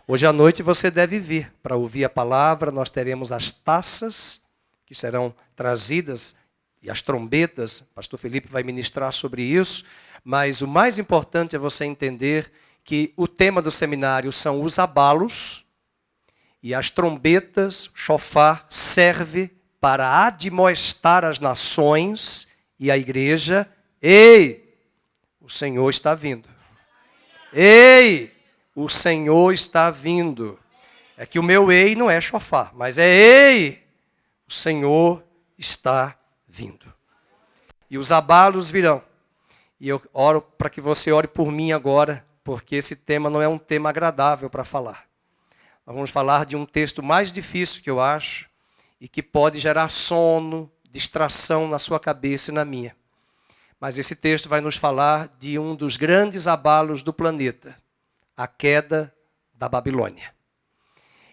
Hoje à noite você deve vir para ouvir a palavra. Nós teremos as taças que serão trazidas e as trombetas. O pastor Felipe vai ministrar sobre isso. Mas o mais importante é você entender que o tema do seminário são os abalos e as trombetas, chofar, serve para admoestar as nações e a igreja. Ei, o Senhor está vindo. Ei, o Senhor está vindo. É que o meu ei não é chofar, mas é ei, o Senhor está vindo. E os abalos virão. E eu oro para que você ore por mim agora, porque esse tema não é um tema agradável para falar. Nós vamos falar de um texto mais difícil que eu acho, e que pode gerar sono, distração na sua cabeça e na minha. Mas esse texto vai nos falar de um dos grandes abalos do planeta, a queda da Babilônia.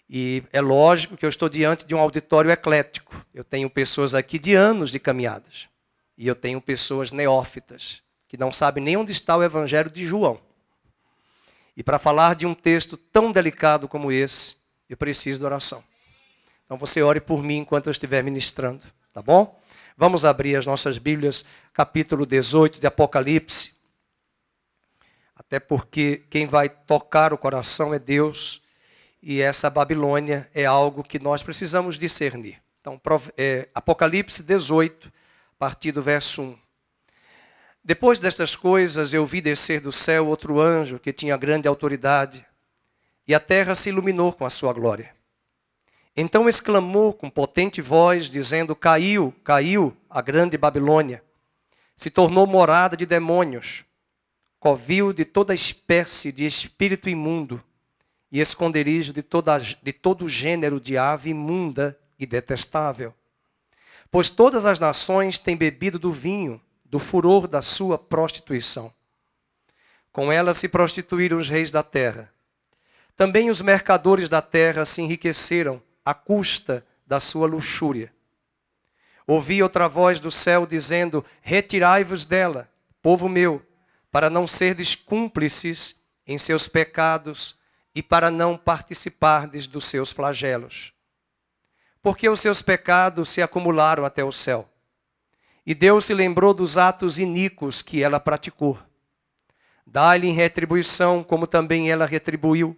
E é lógico que eu estou diante de um auditório eclético. Eu tenho pessoas aqui de anos de caminhadas. E eu tenho pessoas neófitas, que não sabem nem onde está o Evangelho de João. E para falar de um texto tão delicado como esse, eu preciso de oração. Então você ore por mim enquanto eu estiver ministrando, tá bom? Vamos abrir as nossas Bíblias, capítulo 18 de Apocalipse. Até porque quem vai tocar o coração é Deus. E essa Babilônia é algo que nós precisamos discernir. Então, Apocalipse 18, a partir do verso 1. Depois destas coisas, eu vi descer do céu outro anjo que tinha grande autoridade, e a terra se iluminou com a sua glória. Então exclamou com potente voz, dizendo: Caiu, caiu a grande Babilônia, se tornou morada de demônios, covil de toda espécie de espírito imundo, e esconderijo de todo gênero de ave imunda e detestável. Pois todas as nações têm bebido do vinho, do furor da sua prostituição. Com ela se prostituíram os reis da terra. Também os mercadores da terra se enriqueceram à custa da sua luxúria. Ouvi outra voz do céu dizendo: Retirai-vos dela, povo meu, para não serdes cúmplices em seus pecados e para não participardes dos seus flagelos. Porque os seus pecados se acumularam até o céu. E Deus se lembrou dos atos iníquos que ela praticou. Dá-lhe em retribuição, como também ela retribuiu.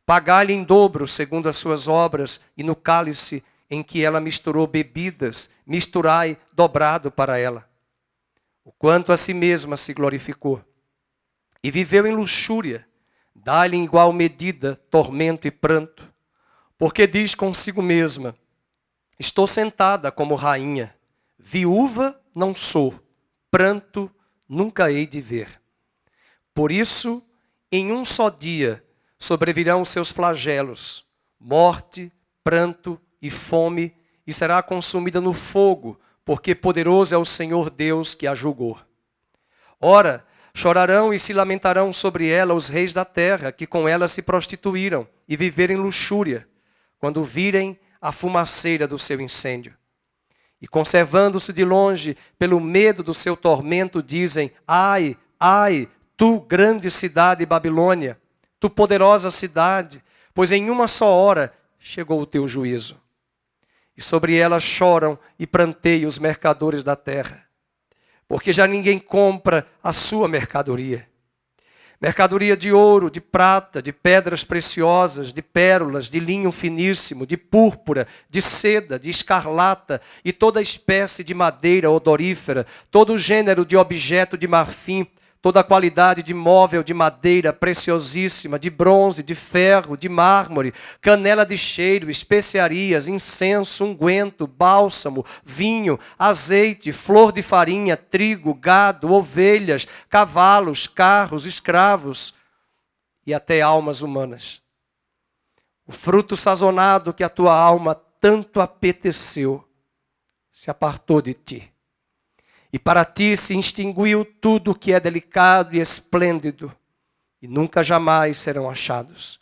Pagai-lhe em dobro, segundo as suas obras, e no cálice em que ela misturou bebidas, misturai dobrado para ela. O quanto a si mesma se glorificou. E viveu em luxúria, dá-lhe em igual medida tormento e pranto. Porque diz consigo mesma: estou sentada como rainha, viúva não sou, pranto nunca hei de ver. Por isso, em um só dia sobrevirão os seus flagelos, morte, pranto e fome, e será consumida no fogo, porque poderoso é o Senhor Deus que a julgou. Ora, chorarão e se lamentarão sobre ela os reis da terra, que com ela se prostituíram e viveram em luxúria, quando virem a fumaceira do seu incêndio. E conservando-se de longe, pelo medo do seu tormento, dizem: ai, ai, tu grande cidade Babilônia, tu poderosa cidade, pois em uma só hora chegou o teu juízo. E sobre ela choram e pranteiam os mercadores da terra, porque já ninguém compra a sua mercadoria. Mercadoria de ouro, de prata, de pedras preciosas, de pérolas, de linho finíssimo, de púrpura, de seda, de escarlata e toda espécie de madeira odorífera, todo gênero de objeto de marfim, toda a qualidade de móvel de madeira preciosíssima, de bronze, de ferro, de mármore, canela de cheiro, especiarias, incenso, unguento, bálsamo, vinho, azeite, flor de farinha, trigo, gado, ovelhas, cavalos, carros, escravos e até almas humanas. O fruto sazonado que a tua alma tanto apeteceu se apartou de ti. E para ti se extinguiu tudo que é delicado e esplêndido, e nunca jamais serão achados.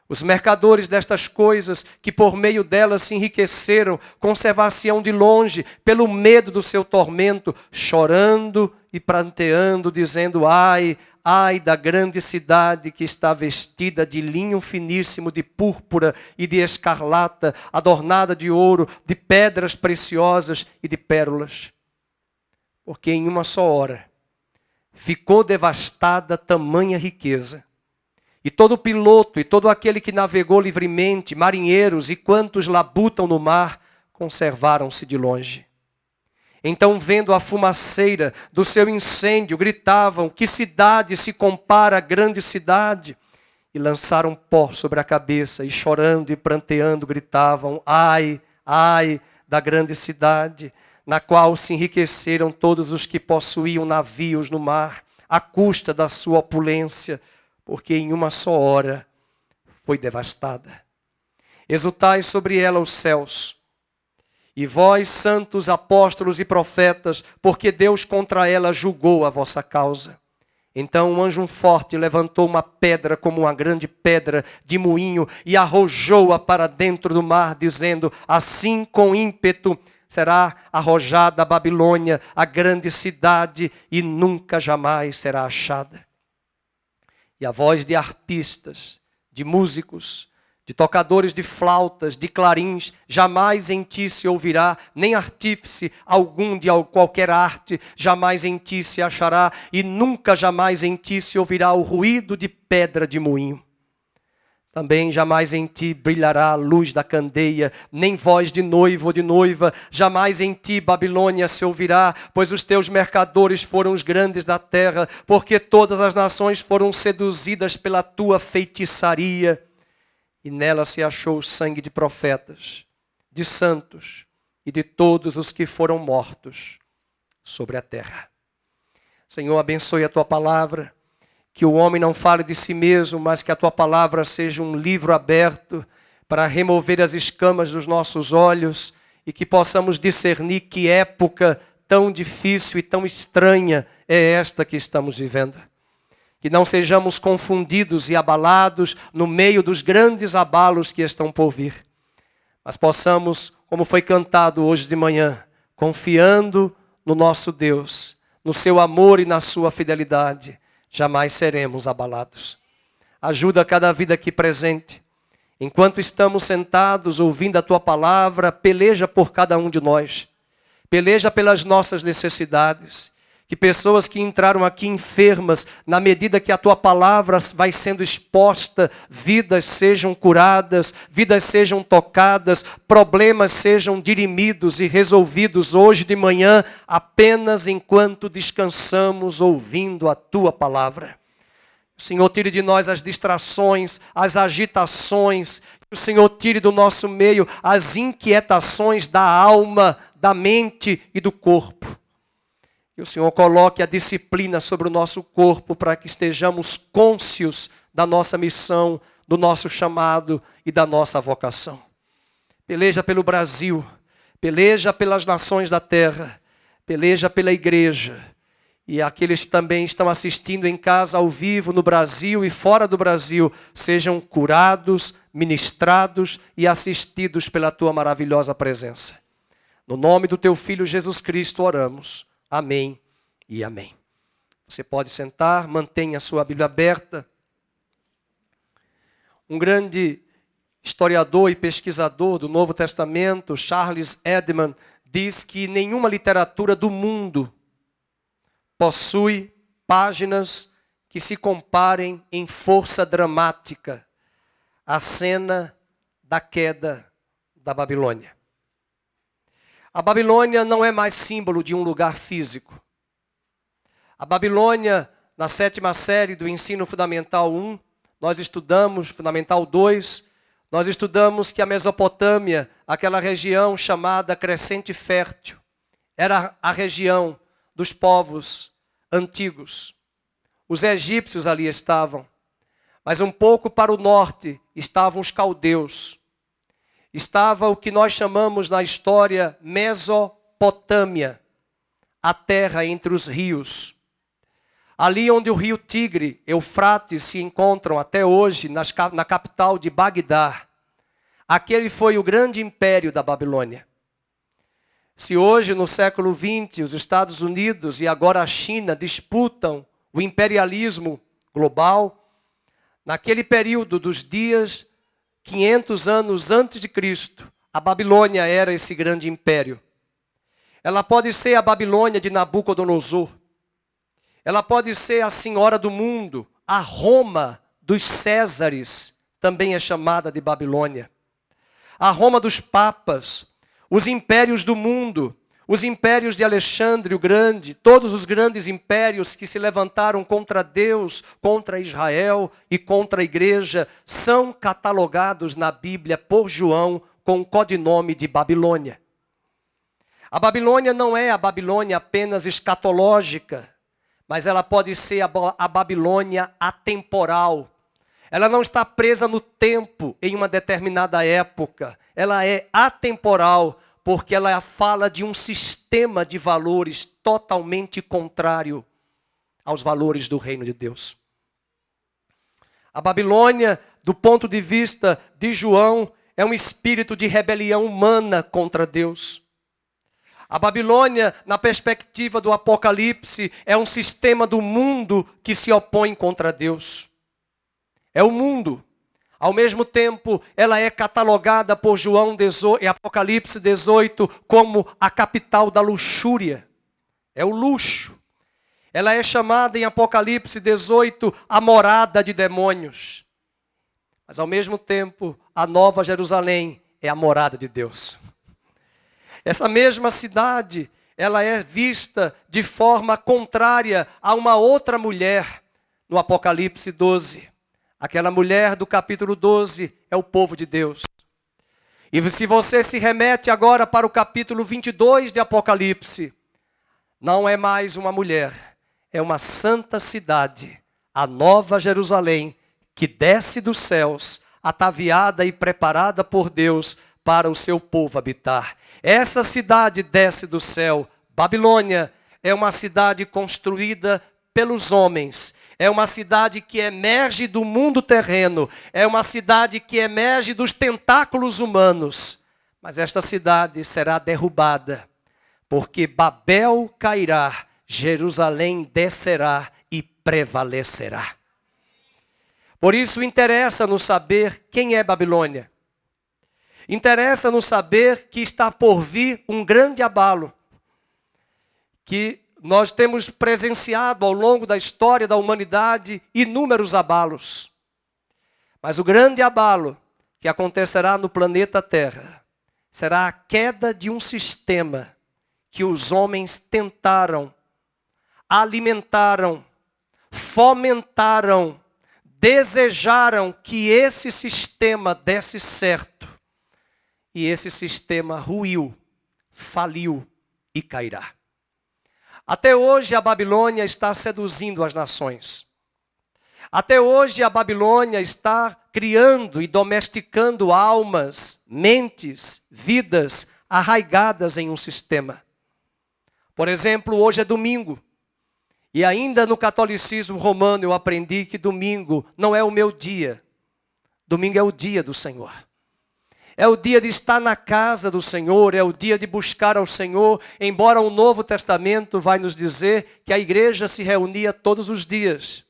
Os mercadores destas coisas, que por meio delas se enriqueceram, conservar-se-ão de longe, pelo medo do seu tormento, chorando e pranteando, dizendo: ai, ai da grande cidade que está vestida de linho finíssimo, de púrpura e de escarlata, adornada de ouro, de pedras preciosas e de pérolas. Porque em uma só hora ficou devastada tamanha riqueza. E todo piloto e todo aquele que navegou livremente, marinheiros e quantos labutam no mar, conservaram-se de longe. Então, vendo a fumaceira do seu incêndio, gritavam: que cidade se compara à grande cidade? E lançaram pó sobre a cabeça, e chorando e pranteando, gritavam: ai, ai da grande cidade, na qual se enriqueceram todos os que possuíam navios no mar, à custa da sua opulência, porque em uma só hora foi devastada. Exultai sobre ela os céus, e vós, santos, apóstolos e profetas, porque Deus contra ela julgou a vossa causa. Então um anjo forte levantou uma pedra como uma grande pedra de moinho e arrojou-a para dentro do mar, dizendo: assim com ímpeto será arrojada a Babilônia, a grande cidade, e nunca jamais será achada. E a voz de arpistas, de músicos, de tocadores de flautas, de clarins, jamais em ti se ouvirá, nem artífice algum de qualquer arte, jamais em ti se achará, e nunca jamais em ti se ouvirá o ruído de pedra de moinho. Também jamais em ti brilhará a luz da candeia, nem voz de noivo ou de noiva, jamais em ti, Babilônia, se ouvirá, pois os teus mercadores foram os grandes da terra, porque todas as nações foram seduzidas pela tua feitiçaria. E nela se achou o sangue de profetas, de santos e de todos os que foram mortos sobre a terra. Senhor, abençoe a tua palavra, que o homem não fale de si mesmo, mas que a tua palavra seja um livro aberto para remover as escamas dos nossos olhos e que possamos discernir que época tão difícil e tão estranha é esta que estamos vivendo. Que não sejamos confundidos e abalados no meio dos grandes abalos que estão por vir. Mas possamos, como foi cantado hoje de manhã, confiando no nosso Deus, no seu amor e na sua fidelidade, jamais seremos abalados. Ajuda cada vida aqui presente. Enquanto estamos sentados ouvindo a tua palavra, peleja por cada um de nós. Peleja pelas nossas necessidades. Que pessoas que entraram aqui enfermas, na medida que a tua palavra vai sendo exposta, vidas sejam curadas, vidas sejam tocadas, problemas sejam dirimidos e resolvidos hoje de manhã, apenas enquanto descansamos ouvindo a tua palavra. O Senhor tire de nós as distrações, as agitações, que o Senhor tire do nosso meio as inquietações da alma, da mente e do corpo. Que o Senhor coloque a disciplina sobre o nosso corpo para que estejamos cônscios da nossa missão, do nosso chamado e da nossa vocação. Peleja pelo Brasil, peleja pelas nações da terra, peleja pela igreja. E aqueles que também estão assistindo em casa ao vivo no Brasil e fora do Brasil, sejam curados, ministrados e assistidos pela tua maravilhosa presença. No nome do teu Filho Jesus Cristo oramos. Amém e amém. Você pode sentar, mantenha a sua Bíblia aberta. Um grande historiador e pesquisador do Novo Testamento, Charles Edman, diz que nenhuma literatura do mundo possui páginas que se comparem em força dramática à cena da queda da Babilônia. A Babilônia não é mais símbolo de um lugar físico. A Babilônia, na 7ª série do Ensino Fundamental 1, nós estudamos, Fundamental 2, nós estudamos que a Mesopotâmia, aquela região chamada Crescente Fértil, era a região dos povos antigos. Os egípcios ali estavam, mas um pouco para o norte estavam os caldeus. Estava o que nós chamamos na história Mesopotâmia, a terra entre os rios. Ali onde o rio Tigre, Eufrates, se encontram até hoje, na capital de Bagdá. Aquele foi o grande império da Babilônia. Se hoje, no século XX, os Estados Unidos e agora a China disputam o imperialismo global, naquele período dos dias 500 anos antes de Cristo, a Babilônia era esse grande império. Ela pode ser a Babilônia de Nabucodonosor. Ela pode ser a senhora do mundo, a Roma dos Césares, também é chamada de Babilônia. A Roma dos papas, os impérios do mundo, os impérios de Alexandre o Grande, todos os grandes impérios que se levantaram contra Deus, contra Israel e contra a igreja, são catalogados na Bíblia por João com o codinome de Babilônia. A Babilônia não é a Babilônia apenas escatológica, mas ela pode ser a Babilônia atemporal. Ela não está presa no tempo em uma determinada época. Ela é atemporal, porque ela fala de um sistema de valores totalmente contrário aos valores do reino de Deus. A Babilônia, do ponto de vista de João, é um espírito de rebelião humana contra Deus. A Babilônia, na perspectiva do Apocalipse, é um sistema do mundo que se opõe contra Deus. É o mundo. Ao mesmo tempo, ela é catalogada por João e Apocalipse 18 como a capital da luxúria. É o luxo. Ela é chamada em Apocalipse 18 a morada de demônios. Mas ao mesmo tempo, a Nova Jerusalém é a morada de Deus. Essa mesma cidade, ela é vista de forma contrária a uma outra mulher no Apocalipse 12. Aquela mulher do capítulo 12 é o povo de Deus. E se você se remete agora para o capítulo 22 de Apocalipse, não é mais uma mulher, é uma santa cidade, a Nova Jerusalém, que desce dos céus, ataviada e preparada por Deus para o seu povo habitar. Essa cidade desce do céu. Babilônia é uma cidade construída pelos homens. É uma cidade que emerge do mundo terreno. É uma cidade que emerge dos tentáculos humanos. Mas esta cidade será derrubada, porque Babel cairá, Jerusalém descerá e prevalecerá. Por isso interessa-nos saber quem é Babilônia. Interessa-nos saber que está por vir um grande abalo, que nós temos presenciado ao longo da história da humanidade inúmeros abalos. Mas o grande abalo que acontecerá no planeta Terra será a queda de um sistema que os homens tentaram, alimentaram, fomentaram, desejaram que esse sistema desse certo. E esse sistema ruiu, faliu e cairá. Até hoje a Babilônia está seduzindo as nações. Até hoje a Babilônia está criando e domesticando almas, mentes, vidas arraigadas em um sistema. Por exemplo, hoje é domingo. E ainda no catolicismo romano eu aprendi que domingo não é o meu dia. Domingo é o dia do Senhor. É o dia de estar na casa do Senhor, é o dia de buscar ao Senhor, embora o Novo Testamento vai nos dizer que a igreja se reunia todos os dias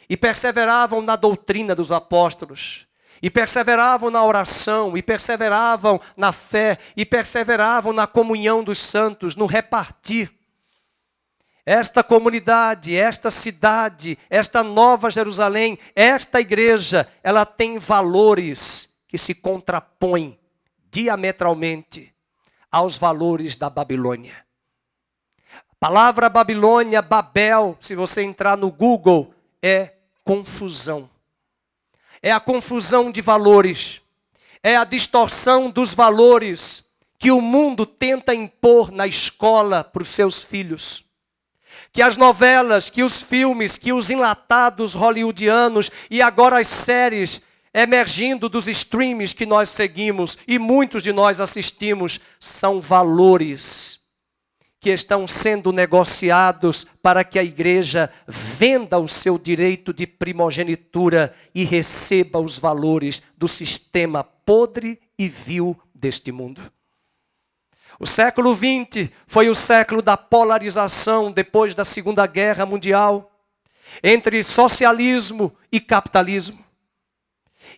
e perseveravam na doutrina dos apóstolos, e perseveravam na oração, e perseveravam na fé, e perseveravam na comunhão dos santos, no repartir. Esta comunidade, esta cidade, esta Nova Jerusalém, esta igreja, ela tem valores que se contrapõe diametralmente aos valores da Babilônia. A palavra Babilônia, Babel, se você entrar no Google, é confusão. É a confusão de valores. É a distorção dos valores que o mundo tenta impor na escola para os seus filhos. Que as novelas, que os filmes, que os enlatados hollywoodianos e agora as séries emergindo dos streams que nós seguimos e muitos de nós assistimos, são valores que estão sendo negociados para que a igreja venda o seu direito de primogenitura e receba os valores do sistema podre e vil deste mundo. O século XX foi o século da polarização depois da Segunda Guerra Mundial. entre socialismo e capitalismo.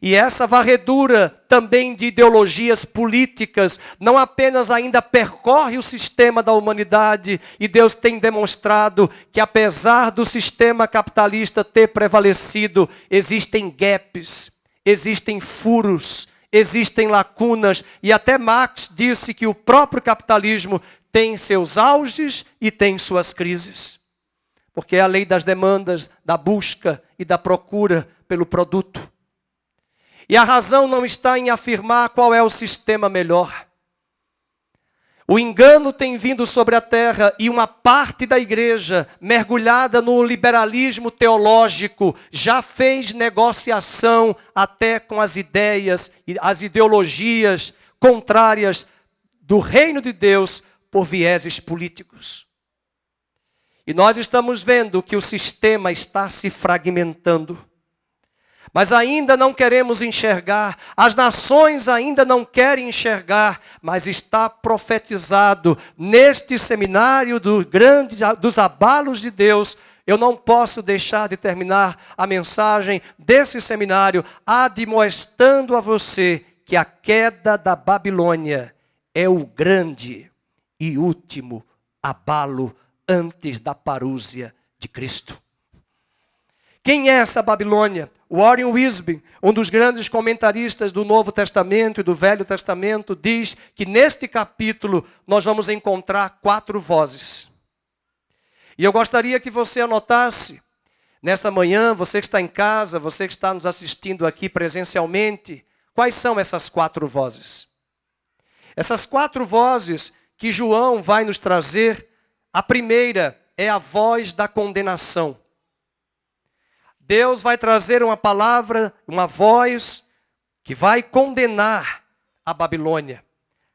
E essa varredura também de ideologias políticas não apenas ainda percorre o sistema da humanidade, e Deus tem demonstrado que apesar do sistema capitalista ter prevalecido, existem gaps, existem furos, existem lacunas, e até Marx disse que o próprio capitalismo tem seus auges e tem suas crises. Porque é a lei das demandas, da busca e da procura pelo produto. E a razão não está em afirmar qual é o sistema melhor. O engano tem vindo sobre a terra e uma parte da igreja, mergulhada no liberalismo teológico, já fez negociação até com as ideias e as ideologias contrárias do reino de Deus por vieses políticos. E nós estamos vendo que o sistema está se fragmentando. Mas ainda não queremos enxergar, as nações ainda não querem enxergar, mas está profetizado neste seminário dos abalos de Deus. Eu não posso deixar de terminar a mensagem desse seminário admoestando a você que a queda da Babilônia é o grande e último abalo antes da parúzia de Cristo. Quem é essa Babilônia? Warren Wiersbe, um dos grandes comentaristas do Novo Testamento e do Velho Testamento, diz que neste capítulo nós vamos encontrar 4 vozes. E eu gostaria que você anotasse, nessa manhã, você que está em casa, você que está nos assistindo aqui presencialmente, quais são essas 4 vozes? Essas 4 vozes que João vai nos trazer, a primeira é a voz da condenação. Deus vai trazer uma palavra, uma voz que vai condenar a Babilônia.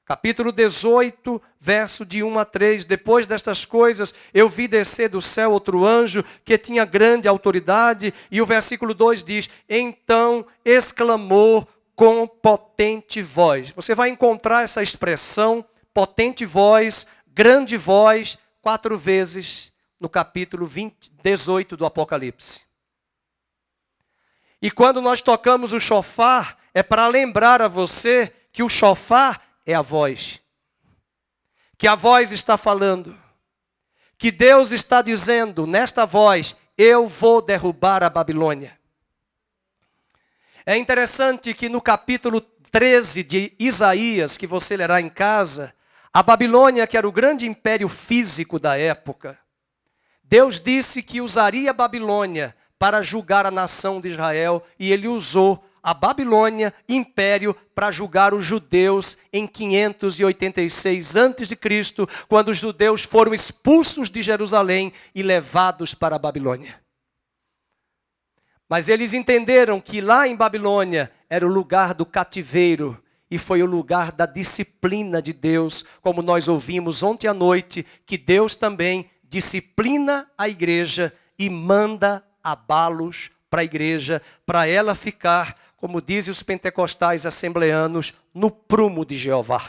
Capítulo 18, verso de 1 a 3. Depois destas coisas, eu vi descer do céu outro anjo que tinha grande autoridade. E o versículo 2 diz, então exclamou com potente voz. Você vai encontrar essa expressão, potente voz, grande voz, 4 vezes no capítulo 18 do Apocalipse. E quando nós tocamos o chofar, é para lembrar a você que o chofar é a voz. Que a voz está falando. Que Deus está dizendo nesta voz, eu vou derrubar a Babilônia. É interessante que no capítulo 13 de Isaías, que você lerá em casa, a Babilônia, que era o grande império físico da época, Deus disse que usaria a Babilônia para julgar a nação de Israel, e ele usou a Babilônia, império, para julgar os judeus em 586 a.C., quando os judeus foram expulsos de Jerusalém e levados para a Babilônia. Mas eles entenderam que lá em Babilônia era o lugar do cativeiro, e foi o lugar da disciplina de Deus, como nós ouvimos ontem à noite, que Deus também disciplina a igreja e manda abalos para a igreja, para ela ficar, como dizem os pentecostais assembleanos, no prumo de Jeová.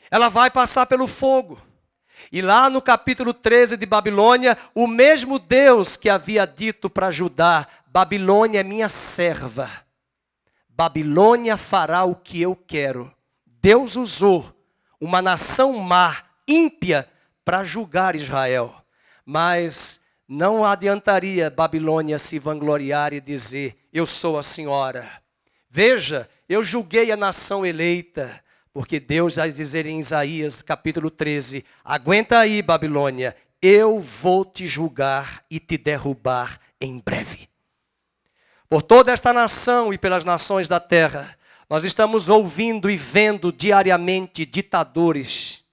Ela vai passar pelo fogo. E lá no capítulo 13 de Babilônia, o mesmo Deus que havia dito para Judá, Babilônia é minha serva, Babilônia fará o que eu quero. Deus usou uma nação má, ímpia, para julgar Israel. Mas não adiantaria Babilônia se vangloriar e dizer, eu sou a senhora. Veja, eu julguei a nação eleita, porque Deus vai dizer em Isaías capítulo 13, aguenta aí Babilônia, eu vou te julgar e te derrubar em breve. Por toda esta nação e pelas nações da terra, nós estamos ouvindo e vendo diariamente ditadores,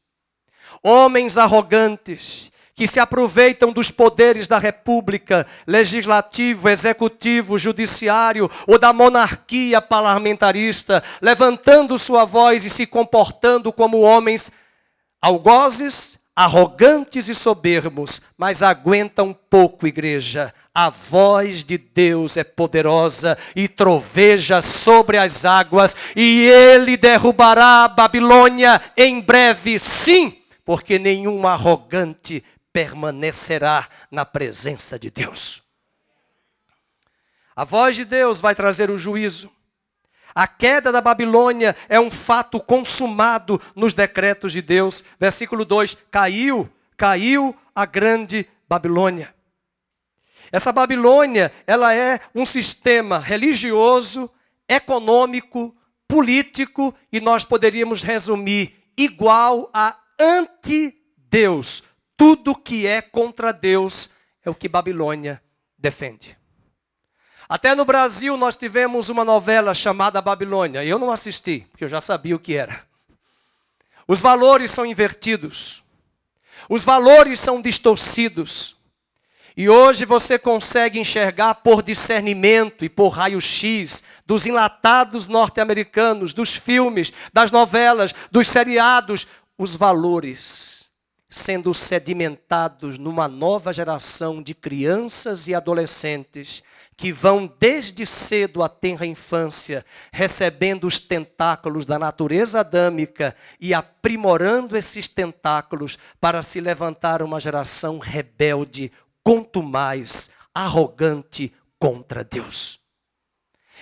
homens arrogantes, que se aproveitam dos poderes da república, legislativo, executivo, judiciário, ou da monarquia parlamentarista, levantando sua voz e se comportando como homens algozes, arrogantes e soberbos, mas aguentam pouco, igreja. A voz de Deus é poderosa e troveja sobre as águas, e ele derrubará a Babilônia em breve, sim, porque nenhum arrogante permanecerá na presença de Deus. A voz de Deus vai trazer o juízo. A queda da Babilônia é um fato consumado nos decretos de Deus. Versículo 2, caiu a grande Babilônia. Essa Babilônia, ela é um sistema religioso, econômico, político, e nós poderíamos resumir, igual a anti-Deus. Tudo que é contra Deus é o que Babilônia defende. Até no Brasil nós tivemos uma novela chamada Babilônia. Eu não assisti, porque eu já sabia o que era. Os valores são invertidos. Os valores são distorcidos. E hoje você consegue enxergar por discernimento e por raio-x dos enlatados norte-americanos, dos filmes, das novelas, dos seriados, os valores sendo sedimentados numa nova geração de crianças e adolescentes que vão desde cedo à tenra infância, recebendo os tentáculos da natureza adâmica e aprimorando esses tentáculos para se levantar uma geração rebelde, contumaz, arrogante contra Deus.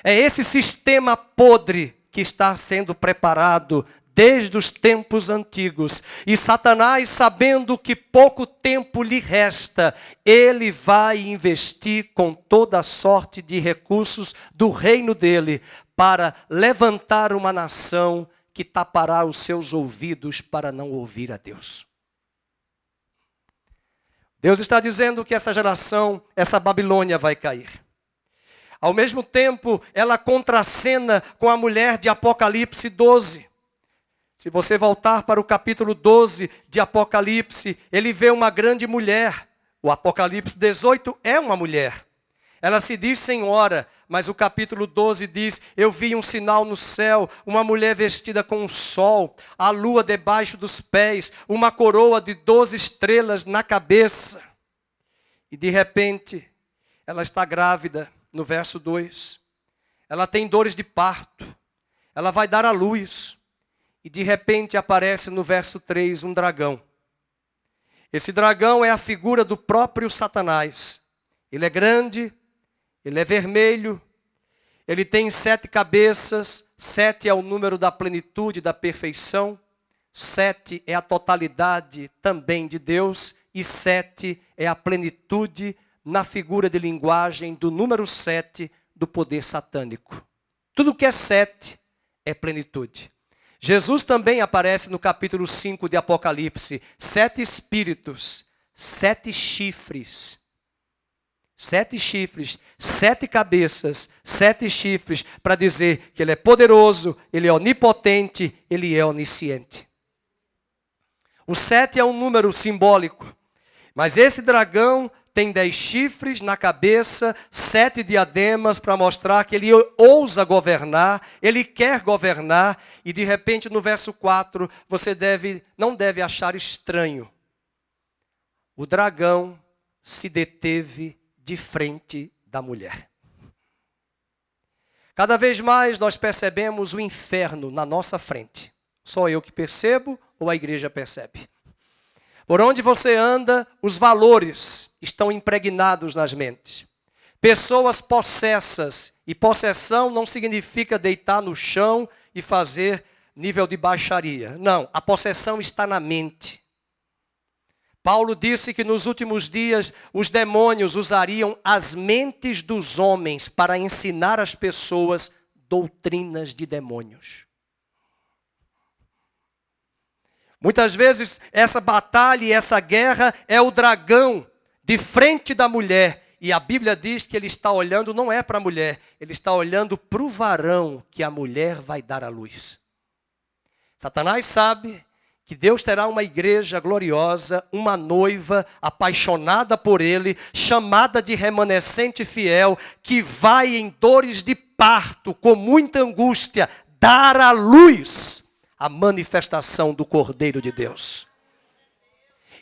É esse sistema podre que está sendo preparado desde os tempos antigos. E Satanás, sabendo que pouco tempo lhe resta, ele vai investir com toda a sorte de recursos do reino dele para levantar uma nação que tapará os seus ouvidos para não ouvir a Deus. Deus está dizendo que essa geração, essa Babilônia vai cair. Ao mesmo tempo, ela contracena com a mulher de Apocalipse 12. Se você voltar para o capítulo 12 de Apocalipse, ele vê uma grande mulher. O Apocalipse 18 é uma mulher. Ela se diz senhora, mas o capítulo 12 diz, eu vi um sinal no céu, uma mulher vestida com o sol, a lua debaixo dos pés, uma coroa de 12 estrelas na cabeça. E de repente, ela está grávida, no verso 2. Ela tem dores de parto, ela vai dar à luz. E de repente aparece no verso 3 um dragão. Esse dragão é a figura do próprio Satanás. Ele é grande, ele é vermelho, ele tem 7 cabeças, 7 é o número da plenitude, da perfeição, 7 é a totalidade também de Deus, e 7 é a plenitude na figura de linguagem do número 7 do poder satânico. Tudo que é 7 é plenitude. Jesus também aparece no capítulo 5 de Apocalipse, 7 espíritos, 7 chifres. 7 chifres, 7 cabeças, 7 chifres, para dizer que ele é poderoso, ele é onipotente, ele é onisciente. O 7 é um número simbólico, mas esse dragão tem 10 chifres na cabeça, 7 diademas para mostrar que ele ousa governar, ele quer governar, e de repente no verso 4 você não deve achar estranho. O dragão se deteve de frente da mulher. Cada vez mais nós percebemos o inferno na nossa frente. Só eu que percebo ou a igreja percebe? Por onde você anda, os valores estão impregnados nas mentes. Pessoas possessas, e possessão não significa deitar no chão e fazer nível de baixaria. Não, a possessão está na mente. Paulo disse que nos últimos dias os demônios usariam as mentes dos homens para ensinar às pessoas doutrinas de demônios. Muitas vezes essa batalha e essa guerra é o dragão de frente da mulher. E a Bíblia diz que ele está olhando, não é para a mulher, ele está olhando para o varão que a mulher vai dar à luz. Satanás sabe que Deus terá uma igreja gloriosa, uma noiva apaixonada por ele, chamada de remanescente fiel, que vai em dores de parto, com muita angústia, dar à luz a manifestação do Cordeiro de Deus.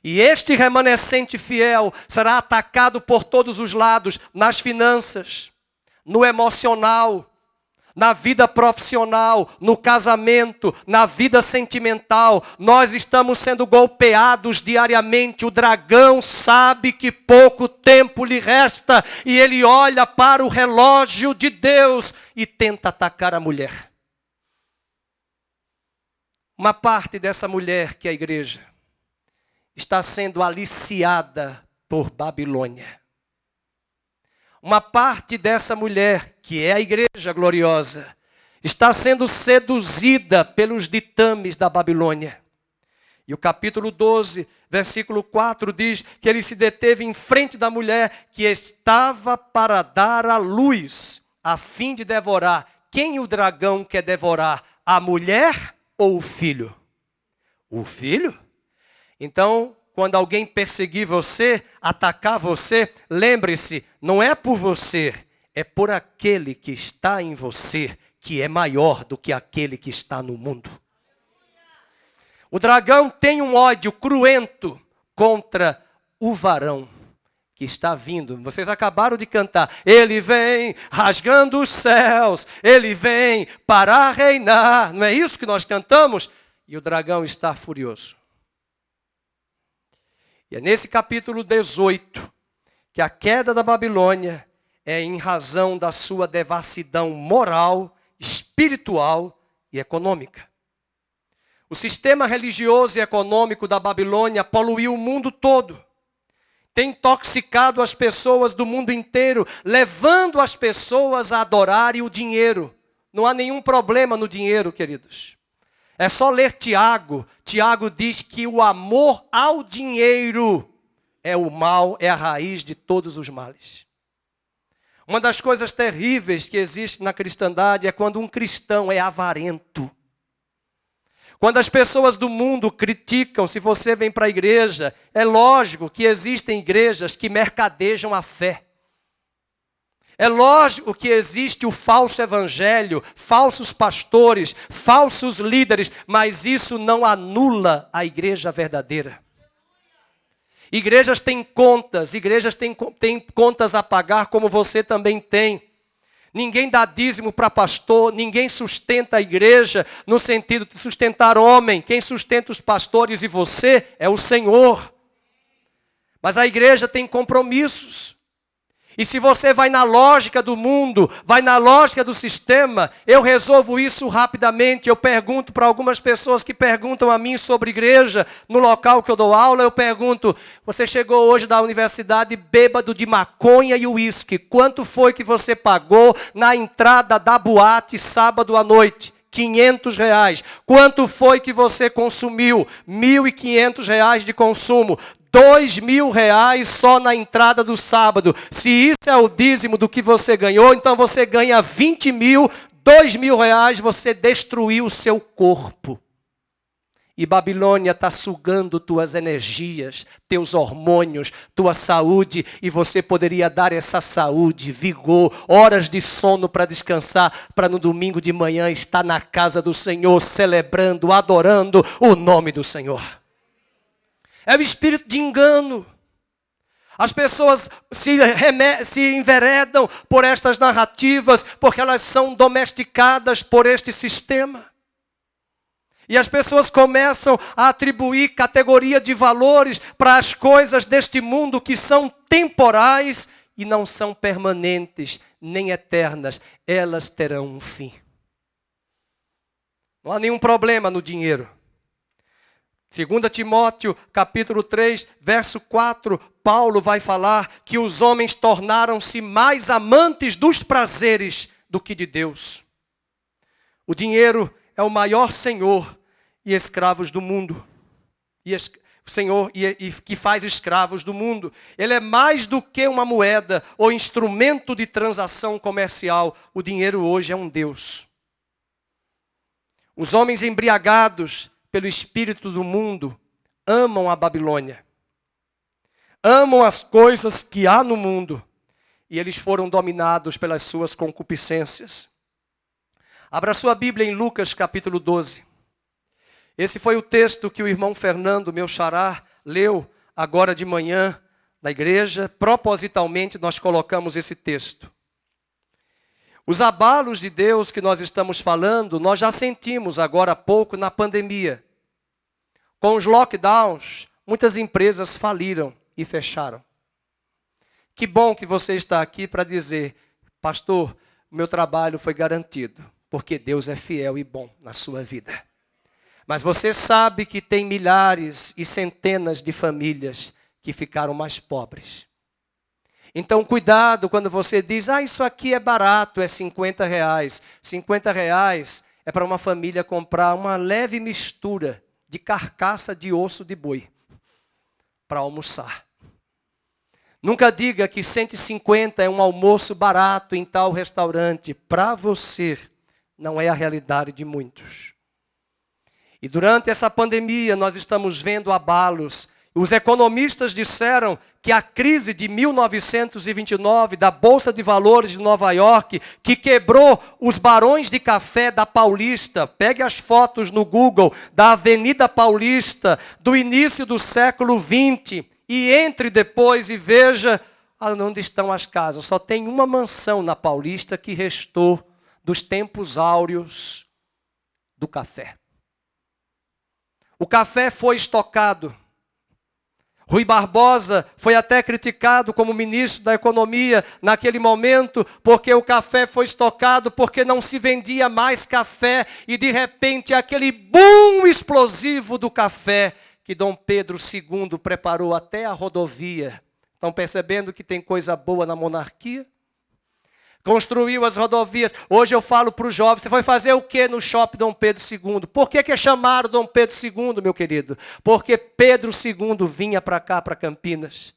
E este remanescente fiel será atacado por todos os lados, nas finanças, no emocional, na vida profissional, no casamento, na vida sentimental. Nós estamos sendo golpeados diariamente. O dragão sabe que pouco tempo lhe resta e ele olha para o relógio de Deus e tenta atacar a mulher. Uma parte dessa mulher, que é a igreja, está sendo aliciada por Babilônia. Uma parte dessa mulher, que é a igreja gloriosa, está sendo seduzida pelos ditames da Babilônia. E o capítulo 12, versículo 4 diz que ele se deteve em frente da mulher que estava para dar à luz, a fim de devorar. Quem o dragão quer devorar? A mulher ou o filho? O filho? Então, quando alguém perseguir você, atacar você, lembre-se, não é por você, é por aquele que está em você, que é maior do que aquele que está no mundo. O dragão tem um ódio cruento contra o varão que está vindo. Vocês acabaram de cantar. Ele vem rasgando os céus, ele vem para reinar. Não é isso que nós cantamos? E o dragão está furioso. E é nesse capítulo 18 que a queda da Babilônia é em razão da sua devassidão moral, espiritual e econômica. O sistema religioso e econômico da Babilônia poluiu o mundo todo. Tem intoxicado as pessoas do mundo inteiro, levando as pessoas a adorarem o dinheiro. Não há nenhum problema no dinheiro, queridos. É só ler Tiago. Tiago diz que o amor ao dinheiro é o mal, é a raiz de todos os males. Uma das coisas terríveis que existe na cristandade é quando um cristão é avarento. Quando as pessoas do mundo criticam se você vem para a igreja, é lógico que existem igrejas que mercadejam a fé. É lógico que existe o falso evangelho, falsos pastores, falsos líderes, mas isso não anula a igreja verdadeira. Igrejas têm contas contas a pagar como você também tem. Ninguém dá dízimo para pastor, ninguém sustenta a igreja no sentido de sustentar homem. Quem sustenta os pastores e você é o Senhor. Mas a igreja tem compromissos. E se você vai na lógica do mundo, vai na lógica do sistema, eu resolvo isso rapidamente. Eu pergunto para algumas pessoas que perguntam a mim sobre igreja, no local que eu dou aula, eu pergunto, você chegou hoje da universidade bêbado de maconha e uísque, quanto foi que você pagou na entrada da boate sábado à noite? R$500. Quanto foi que você consumiu? R$1.500 de consumo. R$2.000 só na entrada do sábado. Se isso é o dízimo do que você ganhou, então você ganha 20 mil, R$2.000, você destruiu o seu corpo. E Babilônia está sugando tuas energias, teus hormônios, tua saúde, e você poderia dar essa saúde, vigor, horas de sono para descansar, para no domingo de manhã estar na casa do Senhor, celebrando, adorando o nome do Senhor. É o espírito de engano. As pessoas se enveredam por estas narrativas, porque elas são domesticadas por este sistema. E as pessoas começam a atribuir categoria de valores para as coisas deste mundo que são temporais e não são permanentes, nem eternas. Elas terão um fim. Não há nenhum problema no dinheiro. 2 Timóteo, capítulo 3, verso 4, Paulo vai falar que os homens tornaram-se mais amantes dos prazeres do que de Deus. O dinheiro é o maior senhor e escravos do mundo. Senhor que faz escravos do mundo. Ele é mais do que uma moeda ou instrumento de transação comercial. O dinheiro hoje é um Deus. Os homens embriagados pelo espírito do mundo amam a Babilônia. Amam as coisas que há no mundo. E eles foram dominados pelas suas concupiscências. Abra sua Bíblia em Lucas capítulo 12. Esse foi o texto que o irmão Fernando, meu xará, leu agora de manhã na igreja. Propositalmente nós colocamos esse texto. Os abalos de Deus que nós estamos falando, nós já sentimos agora há pouco na pandemia. Com os lockdowns, muitas empresas faliram e fecharam. Que bom que você está aqui para dizer, pastor, o meu trabalho foi garantido, porque Deus é fiel e bom na sua vida. Mas você sabe que tem milhares e centenas de famílias que ficaram mais pobres. Então, cuidado quando você diz, isso aqui é barato, é R$50. R$50 é para uma família comprar uma leve mistura de carcaça de osso de boi para almoçar. Nunca diga que 150 é um almoço barato em tal restaurante. Para você, não é a realidade de muitos. E durante essa pandemia, nós estamos vendo abalos. Os economistas disseram que a crise de 1929, da Bolsa de Valores de Nova York, que quebrou os barões de café da Paulista, pegue as fotos no Google, da Avenida Paulista, do início do século XX, e entre depois e veja onde estão as casas. Só tem uma mansão na Paulista que restou dos tempos áureos do café. O café foi estocado. Rui Barbosa foi até criticado como ministro da Economia naquele momento, porque o café foi estocado, porque não se vendia mais café, e de repente aquele boom explosivo do café, que Dom Pedro II preparou até a rodovia. Estão percebendo que tem coisa boa na monarquia? Construiu as rodovias. Hoje eu falo para os jovens, você foi fazer o que no shopping Dom Pedro II? Por que chamaram Dom Pedro II, meu querido? Porque Pedro II vinha para cá, para Campinas.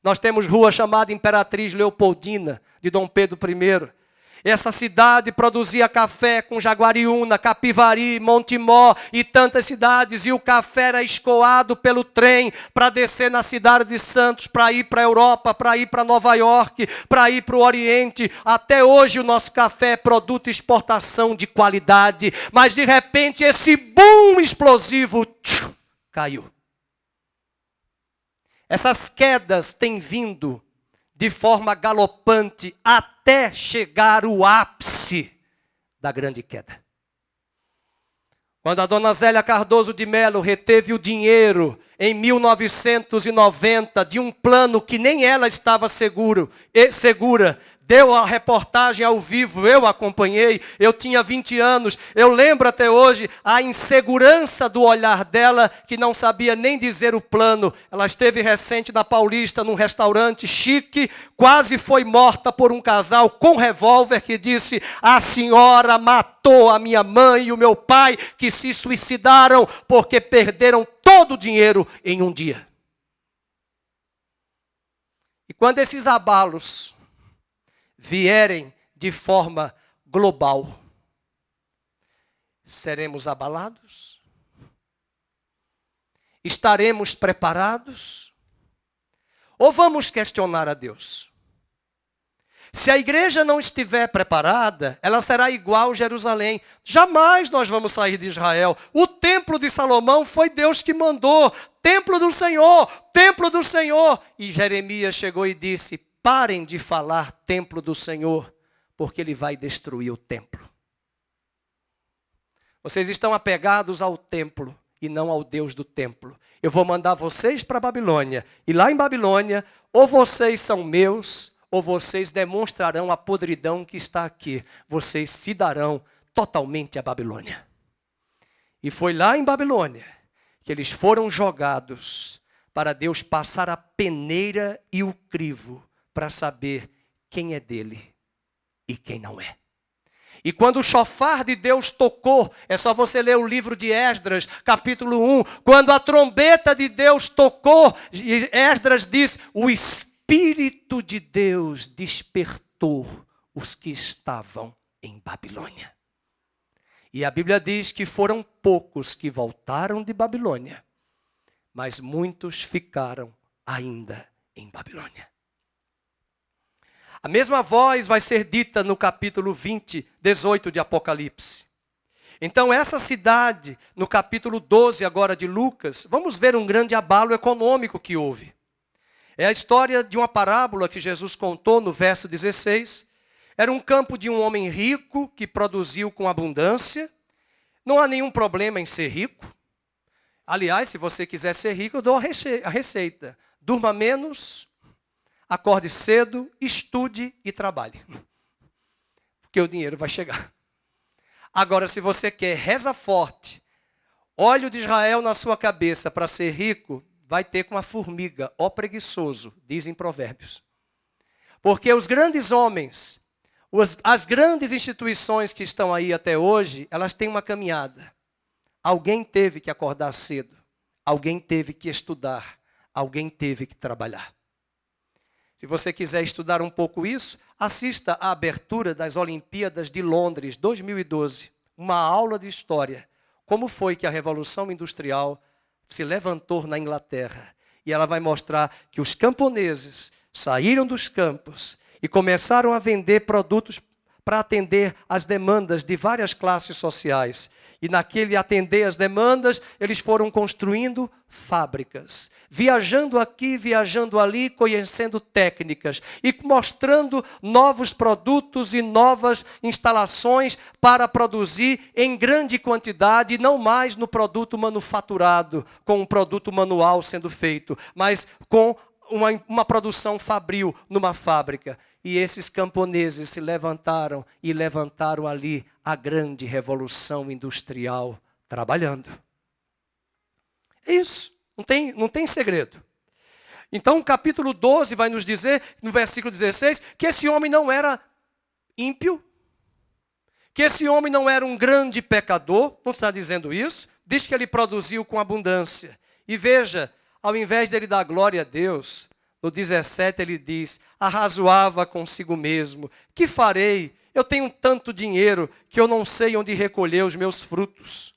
Nós temos rua chamada Imperatriz Leopoldina, de Dom Pedro I. Essa cidade produzia café com Jaguariúna, Capivari, Montemor e tantas cidades. E o café era escoado pelo trem para descer na cidade de Santos, para ir para a Europa, para ir para Nova York, para ir para o Oriente. Até hoje o nosso café é produto de exportação de qualidade. Mas de repente esse boom explosivo caiu. Essas quedas têm vindo de forma galopante até chegar o ápice da grande queda. Quando a dona Zélia Cardoso de Mello reteve o dinheiro em 1990 de um plano que nem ela estava segura, deu a reportagem ao vivo, eu acompanhei, eu tinha 20 anos, eu lembro até hoje a insegurança do olhar dela, que não sabia nem dizer o plano. Ela esteve recente na Paulista, num restaurante chique, quase foi morta por um casal com revólver que disse, a senhora matou a minha mãe e o meu pai, que se suicidaram porque perderam todo o dinheiro em um dia. E quando esses abalos vierem de forma global, seremos abalados? Estaremos preparados? Ou vamos questionar a Deus? Se a igreja não estiver preparada, ela será igual a Jerusalém. Jamais nós vamos sair de Israel. O templo de Salomão foi Deus que mandou. Templo do Senhor, templo do Senhor. E Jeremias chegou e disse, parem de falar templo do Senhor, porque Ele vai destruir o templo. Vocês estão apegados ao templo e não ao Deus do templo. Eu vou mandar vocês para a Babilônia. E lá em Babilônia, ou vocês são meus, ou vocês demonstrarão a podridão que está aqui. Vocês se darão totalmente à Babilônia. E foi lá em Babilônia que eles foram jogados para Deus passar a peneira e o crivo para saber quem é dele e quem não é. E quando o chofar de Deus tocou, é só você ler o livro de Esdras, capítulo 1, quando a trombeta de Deus tocou, Esdras diz, o Espírito de Deus despertou os que estavam em Babilônia. E a Bíblia diz que foram poucos que voltaram de Babilônia, mas muitos ficaram ainda em Babilônia. A mesma voz vai ser dita no capítulo 20, 18 de Apocalipse. Então essa cidade, no capítulo 12 agora de Lucas, vamos ver um grande abalo econômico que houve. É a história de uma parábola que Jesus contou no verso 16. Era um campo de um homem rico que produziu com abundância. Não há nenhum problema em ser rico. Aliás, se você quiser ser rico, eu dou a receita. Durma menos, acorde cedo, estude e trabalhe. Porque o dinheiro vai chegar. Agora, se você quer, reza forte. Óleo de Israel na sua cabeça para ser rico, vai ter com a formiga, ó preguiçoso, dizem Provérbios. Porque os grandes homens, as grandes instituições que estão aí até hoje, elas têm uma caminhada. Alguém teve que acordar cedo, alguém teve que estudar, alguém teve que trabalhar. Se você quiser estudar um pouco isso, assista à abertura das Olimpíadas de Londres, 2012, uma aula de história. Como foi que a Revolução Industrial se levantou na Inglaterra? E ela vai mostrar que os camponeses saíram dos campos e começaram a vender produtos para atender às demandas de várias classes sociais. E naquele atender às demandas, eles foram construindo fábricas. Viajando aqui, viajando ali, conhecendo técnicas. E mostrando novos produtos e novas instalações para produzir em grande quantidade. Não mais no produto manufaturado, com um produto manual sendo feito, mas com uma produção fabril numa fábrica. E esses camponeses se levantaram e levantaram ali a grande revolução industrial, trabalhando. É isso, não tem segredo. Então o capítulo 12 vai nos dizer, no versículo 16, que esse homem não era ímpio, que esse homem não era um grande pecador, não está dizendo isso, diz que ele produziu com abundância. E veja, ao invés dele dar glória a Deus, no 17 ele diz, arrazoava consigo mesmo, que farei? Eu tenho tanto dinheiro que eu não sei onde recolher os meus frutos.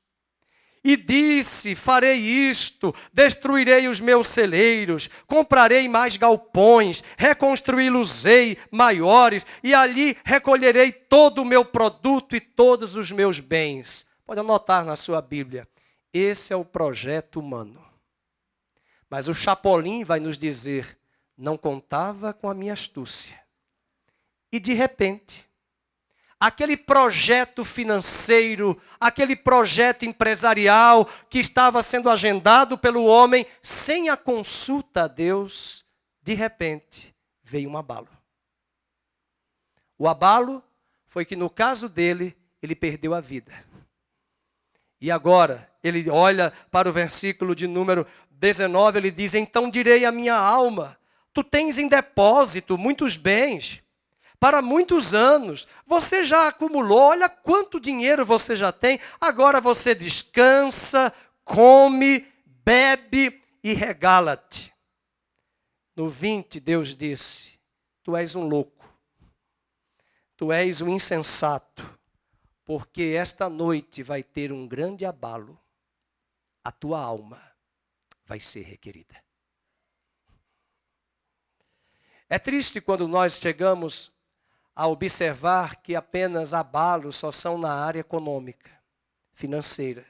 E disse, farei isto, destruirei os meus celeiros, comprarei mais galpões, reconstruí-los-ei maiores, e ali recolherei todo o meu produto e todos os meus bens. Pode anotar na sua Bíblia, esse é o projeto humano. Mas o Chapolin vai nos dizer, não contava com a minha astúcia. E de repente, aquele projeto financeiro, aquele projeto empresarial que estava sendo agendado pelo homem, sem a consulta a Deus, de repente veio um abalo. O abalo foi que no caso dele, ele perdeu a vida. E agora, ele olha para o versículo de número 19, ele diz, então direi à minha alma, tu tens em depósito muitos bens, para muitos anos, você já acumulou, olha quanto dinheiro você já tem, agora você descansa, come, bebe e regala-te. No 20, Deus disse, tu és um louco, tu és um insensato, porque esta noite vai ter um grande abalo, a tua alma vai ser requerida. É triste quando nós chegamos a observar que apenas abalos só são na área econômica, financeira.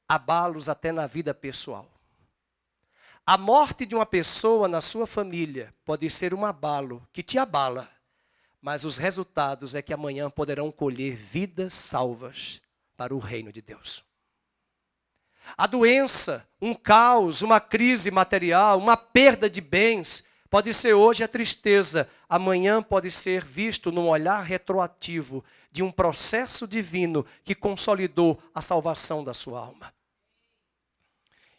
Abalos até na vida pessoal. A morte de uma pessoa na sua família pode ser um abalo que te abala, mas os resultados é que amanhã poderão colher vidas salvas para o reino de Deus. A doença, um caos, uma crise material, uma perda de bens, pode ser hoje a tristeza, amanhã pode ser visto num olhar retroativo de um processo divino que consolidou a salvação da sua alma.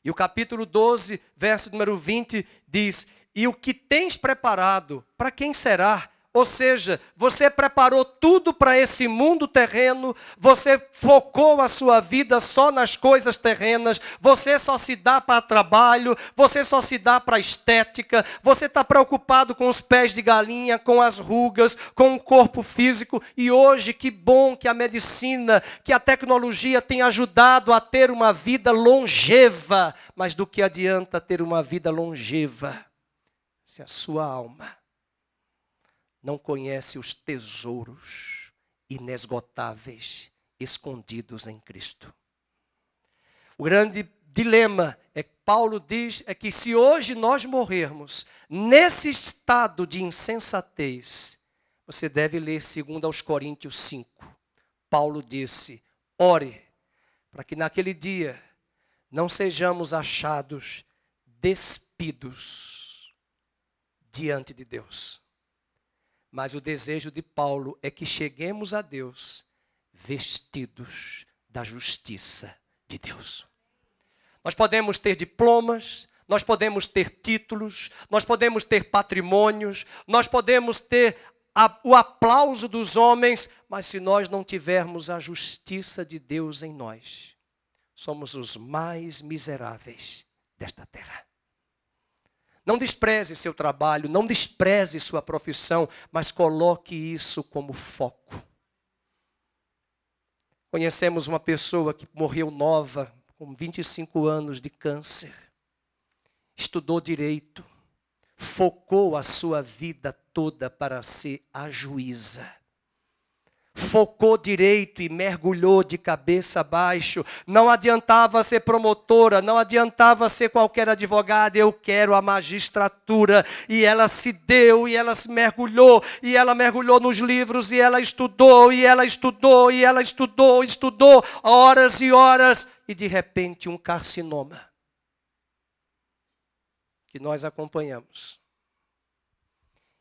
E o capítulo 12, verso número 20 diz, e o que tens preparado, para quem será? Ou seja, você preparou tudo para esse mundo terreno, você focou a sua vida só nas coisas terrenas, você só se dá para trabalho, você só se dá para estética, você está preocupado com os pés de galinha, com as rugas, com o corpo físico. E hoje, que bom que a medicina, que a tecnologia tem ajudado a ter uma vida longeva. Mas do que adianta ter uma vida longeva se a sua alma não conhece os tesouros inesgotáveis escondidos em Cristo? O grande dilema, Paulo diz, é que se hoje nós morrermos nesse estado de insensatez, você deve ler 2 Coríntios 5. Paulo disse: ore, para que naquele dia não sejamos achados despidos diante de Deus. Mas o desejo de Paulo é que cheguemos a Deus vestidos da justiça de Deus. Nós podemos ter diplomas, nós podemos ter títulos, nós podemos ter patrimônios, nós podemos ter o aplauso dos homens, mas se nós não tivermos a justiça de Deus em nós, somos os mais miseráveis desta terra. Não despreze seu trabalho, não despreze sua profissão, mas coloque isso como foco. Conhecemos uma pessoa que morreu nova, com 25 anos de câncer. Estudou direito, focou a sua vida toda para ser a juíza. Focou direito e mergulhou de cabeça abaixo. Não adiantava ser promotora, não adiantava ser qualquer advogada. Eu quero a magistratura. E ela se deu, e ela se mergulhou, e ela mergulhou nos livros, e ela estudou, e ela estudou, e ela estudou, estudou horas e horas. E de repente um carcinoma que nós acompanhamos.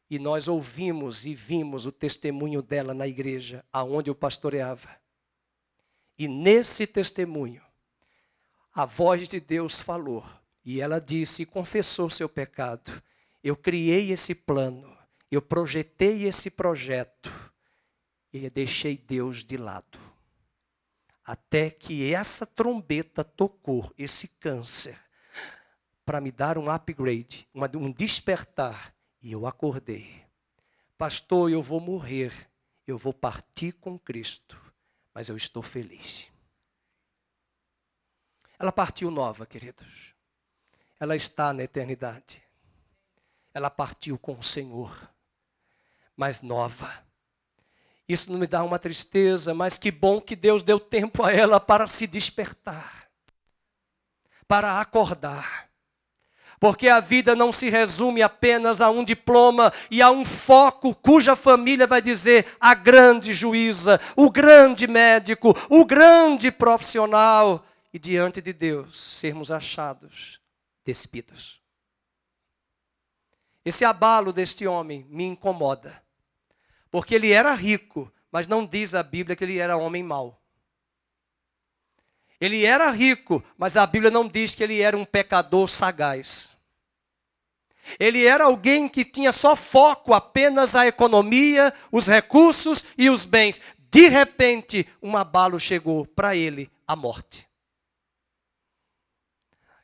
E nós ouvimos e vimos o testemunho dela na igreja, aonde eu pastoreava. E nesse testemunho, a voz de Deus falou. E ela disse e confessou seu pecado. Eu criei esse plano, eu projetei esse projeto e deixei Deus de lado. Até que essa trombeta tocou, esse câncer, para me dar um upgrade, um despertar. E eu acordei. Pastor, eu vou morrer. Eu vou partir com Cristo. Mas eu estou feliz. Ela partiu nova, queridos. Ela está na eternidade. Ela partiu com o Senhor. Mas nova. Isso não me dá uma tristeza, mas que bom que Deus deu tempo a ela para se despertar. Para acordar. Porque a vida não se resume apenas a um diploma e a um foco cuja família vai dizer a grande juíza, o grande médico, o grande profissional. E diante de Deus sermos achados despidos. Esse abalo deste homem me incomoda. Porque ele era rico, mas não diz a Bíblia que ele era homem mau. Ele era rico, mas a Bíblia não diz que ele era um pecador sagaz. Ele era alguém que tinha só foco apenas a economia, os recursos e os bens. De repente, um abalo chegou para ele, a morte.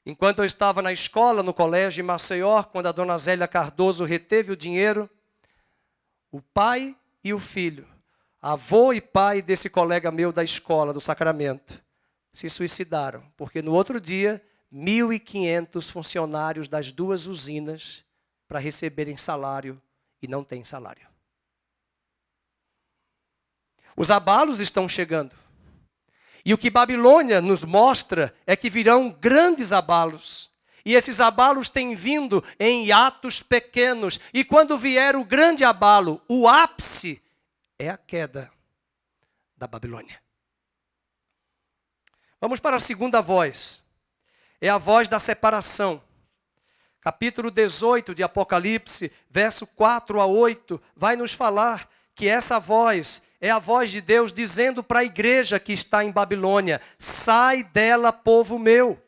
Enquanto eu estava na escola, no colégio em Maceió, quando a dona Zélia Cardoso reteve o dinheiro, o pai e o filho, avô e pai desse colega meu da escola, do Sacramento, se suicidaram, porque no outro dia, 1.500 funcionários das duas usinas para receberem salário e não têm salário. Os abalos estão chegando. E o que Babilônia nos mostra é que virão grandes abalos. E esses abalos têm vindo em hiatos pequenos. E quando vier o grande abalo, o ápice é a queda da Babilônia. Vamos para a segunda voz. É a voz da separação. Capítulo 18 de Apocalipse, verso 4 a 8, vai nos falar que essa voz é a voz de Deus dizendo para a igreja que está em Babilônia: sai dela, povo meu.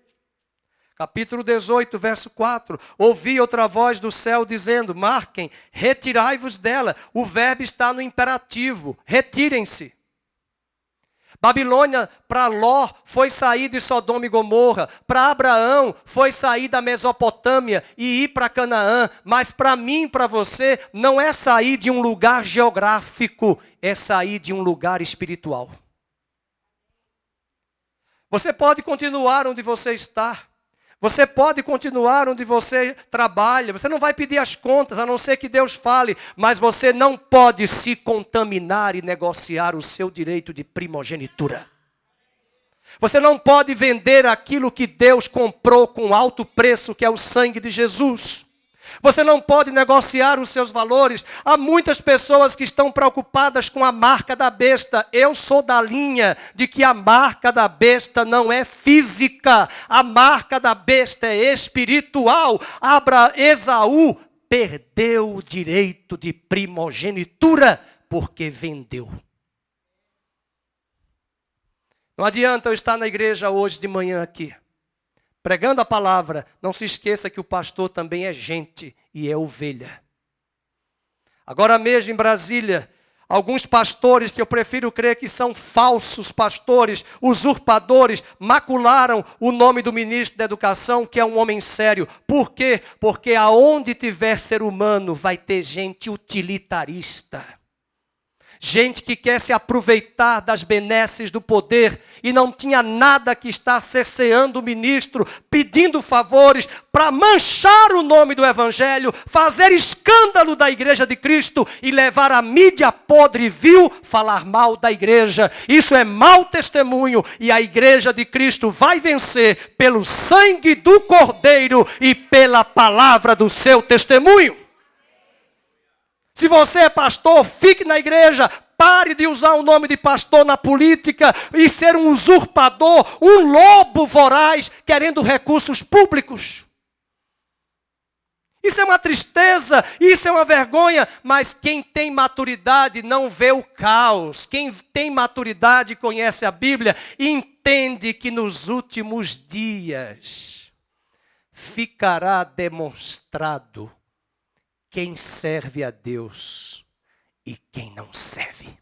Capítulo 18, verso 4, ouvi outra voz do céu dizendo, marquem, retirai-vos dela. O verbo está no imperativo, retirem-se. Babilônia, para Ló, foi sair de Sodoma e Gomorra. Para Abraão, foi sair da Mesopotâmia e ir para Canaã. Mas para mim, para você, não é sair de um lugar geográfico, é sair de um lugar espiritual. Você pode continuar onde você está. Você pode continuar onde você trabalha. Você não vai pedir as contas, a não ser que Deus fale. Mas você não pode se contaminar e negociar o seu direito de primogenitura. Você não pode vender aquilo que Deus comprou com alto preço, que é o sangue de Jesus. Você não pode negociar os seus valores. Há muitas pessoas que estão preocupadas com a marca da besta. Eu sou da linha de que a marca da besta não é física. A marca da besta é espiritual. Esaú perdeu o direito de primogenitura porque vendeu. Não adianta eu estar na igreja hoje de manhã aqui, pregando a palavra. Não se esqueça que o pastor também é gente e é ovelha. Agora mesmo em Brasília, alguns pastores que eu prefiro crer que são falsos pastores, usurpadores, macularam o nome do ministro da Educação, que é um homem sério. Por quê? Porque aonde tiver ser humano vai ter gente utilitarista. Gente que quer se aproveitar das benesses do poder e não tinha nada que estar cerceando o ministro, pedindo favores para manchar o nome do Evangelho, fazer escândalo da igreja de Cristo e levar a mídia podre e vil falar mal da igreja. Isso é mau testemunho e a igreja de Cristo vai vencer pelo sangue do Cordeiro e pela palavra do seu testemunho. Se você é pastor, fique na igreja. Pare de usar o nome de pastor na política e ser um usurpador, um lobo voraz, querendo recursos públicos. Isso é uma tristeza, isso é uma vergonha, mas quem tem maturidade não vê o caos. Quem tem maturidade e conhece a Bíblia, entende que nos últimos dias ficará demonstrado quem serve a Deus e quem não serve.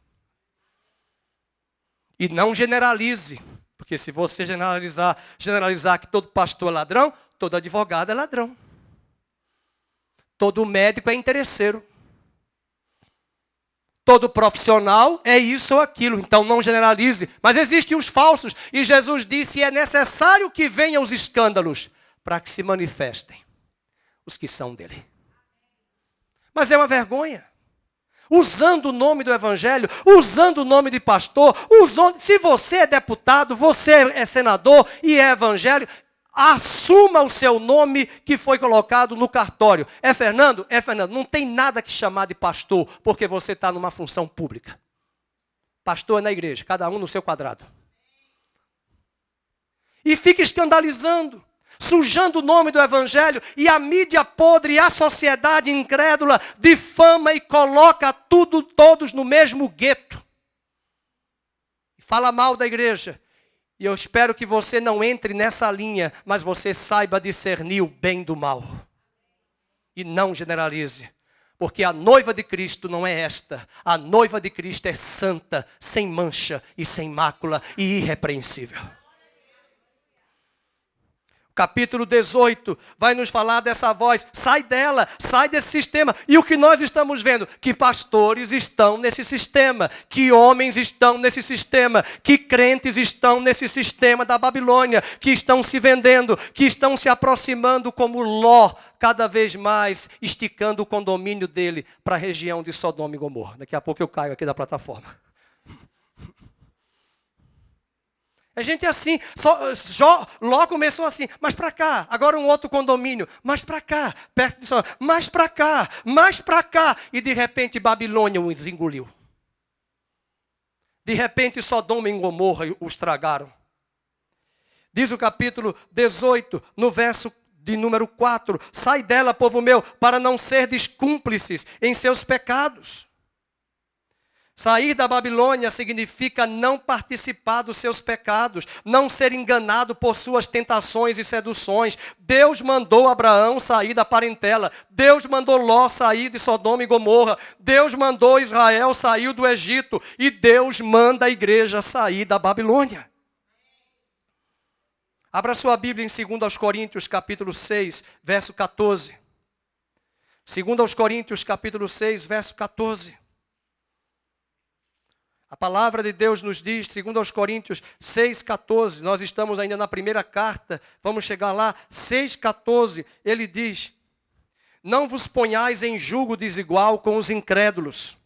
E não generalize, porque se você generalizar que todo pastor é ladrão, todo advogado é ladrão. Todo médico é interesseiro. Todo profissional é isso ou aquilo, então não generalize. Mas existem os falsos, e Jesus disse, é necessário que venham os escândalos, para que se manifestem os que são dele. Mas é uma vergonha. Usando o nome do Evangelho, usando o nome de pastor, se você é deputado, você é senador e é evangélico, assuma o seu nome que foi colocado no cartório. É Fernando? É Fernando. Não tem nada que chamar de pastor, porque você está numa função pública. Pastor é na igreja, cada um no seu quadrado. E fica escandalizando, sujando o nome do Evangelho, e a mídia podre e a sociedade incrédula difama e coloca todos no mesmo gueto. Fala mal da igreja. E eu espero que você não entre nessa linha, mas você saiba discernir o bem do mal. E não generalize. Porque a noiva de Cristo não é esta. A noiva de Cristo é santa, sem mancha e sem mácula e irrepreensível. Capítulo 18 vai nos falar dessa voz. Sai dela, sai desse sistema. E o que nós estamos vendo? Que pastores estão nesse sistema. Que homens estão nesse sistema. Que crentes estão nesse sistema da Babilônia. Que estão se vendendo. Que estão se aproximando como Ló. Cada vez mais esticando o condomínio dele para a região de Sodoma e Gomorra. Daqui a pouco eu caio aqui da plataforma. A gente é assim, Ló começou assim, mais para cá, agora um outro condomínio, mais para cá, perto de Sodoma, mais para cá, e de repente Babilônia os engoliu. De repente Sodoma e Gomorra os tragaram. Diz o capítulo 18, no verso de número 4, sai dela, povo meu, para não serdes cúmplices em seus pecados. Sair da Babilônia significa não participar dos seus pecados, não ser enganado por suas tentações e seduções. Deus mandou Abraão sair da parentela, Deus mandou Ló sair de Sodoma e Gomorra, Deus mandou Israel sair do Egito e Deus manda a igreja sair da Babilônia. Abra sua Bíblia em 2 Coríntios, capítulo 6, verso 14. 2 Coríntios, capítulo 6, verso 14. A palavra de Deus nos diz, 2 Coríntios 6,14, nós estamos ainda na primeira carta, vamos chegar lá, 6,14, ele diz, não vos ponhais em julgo desigual com os incrédulos.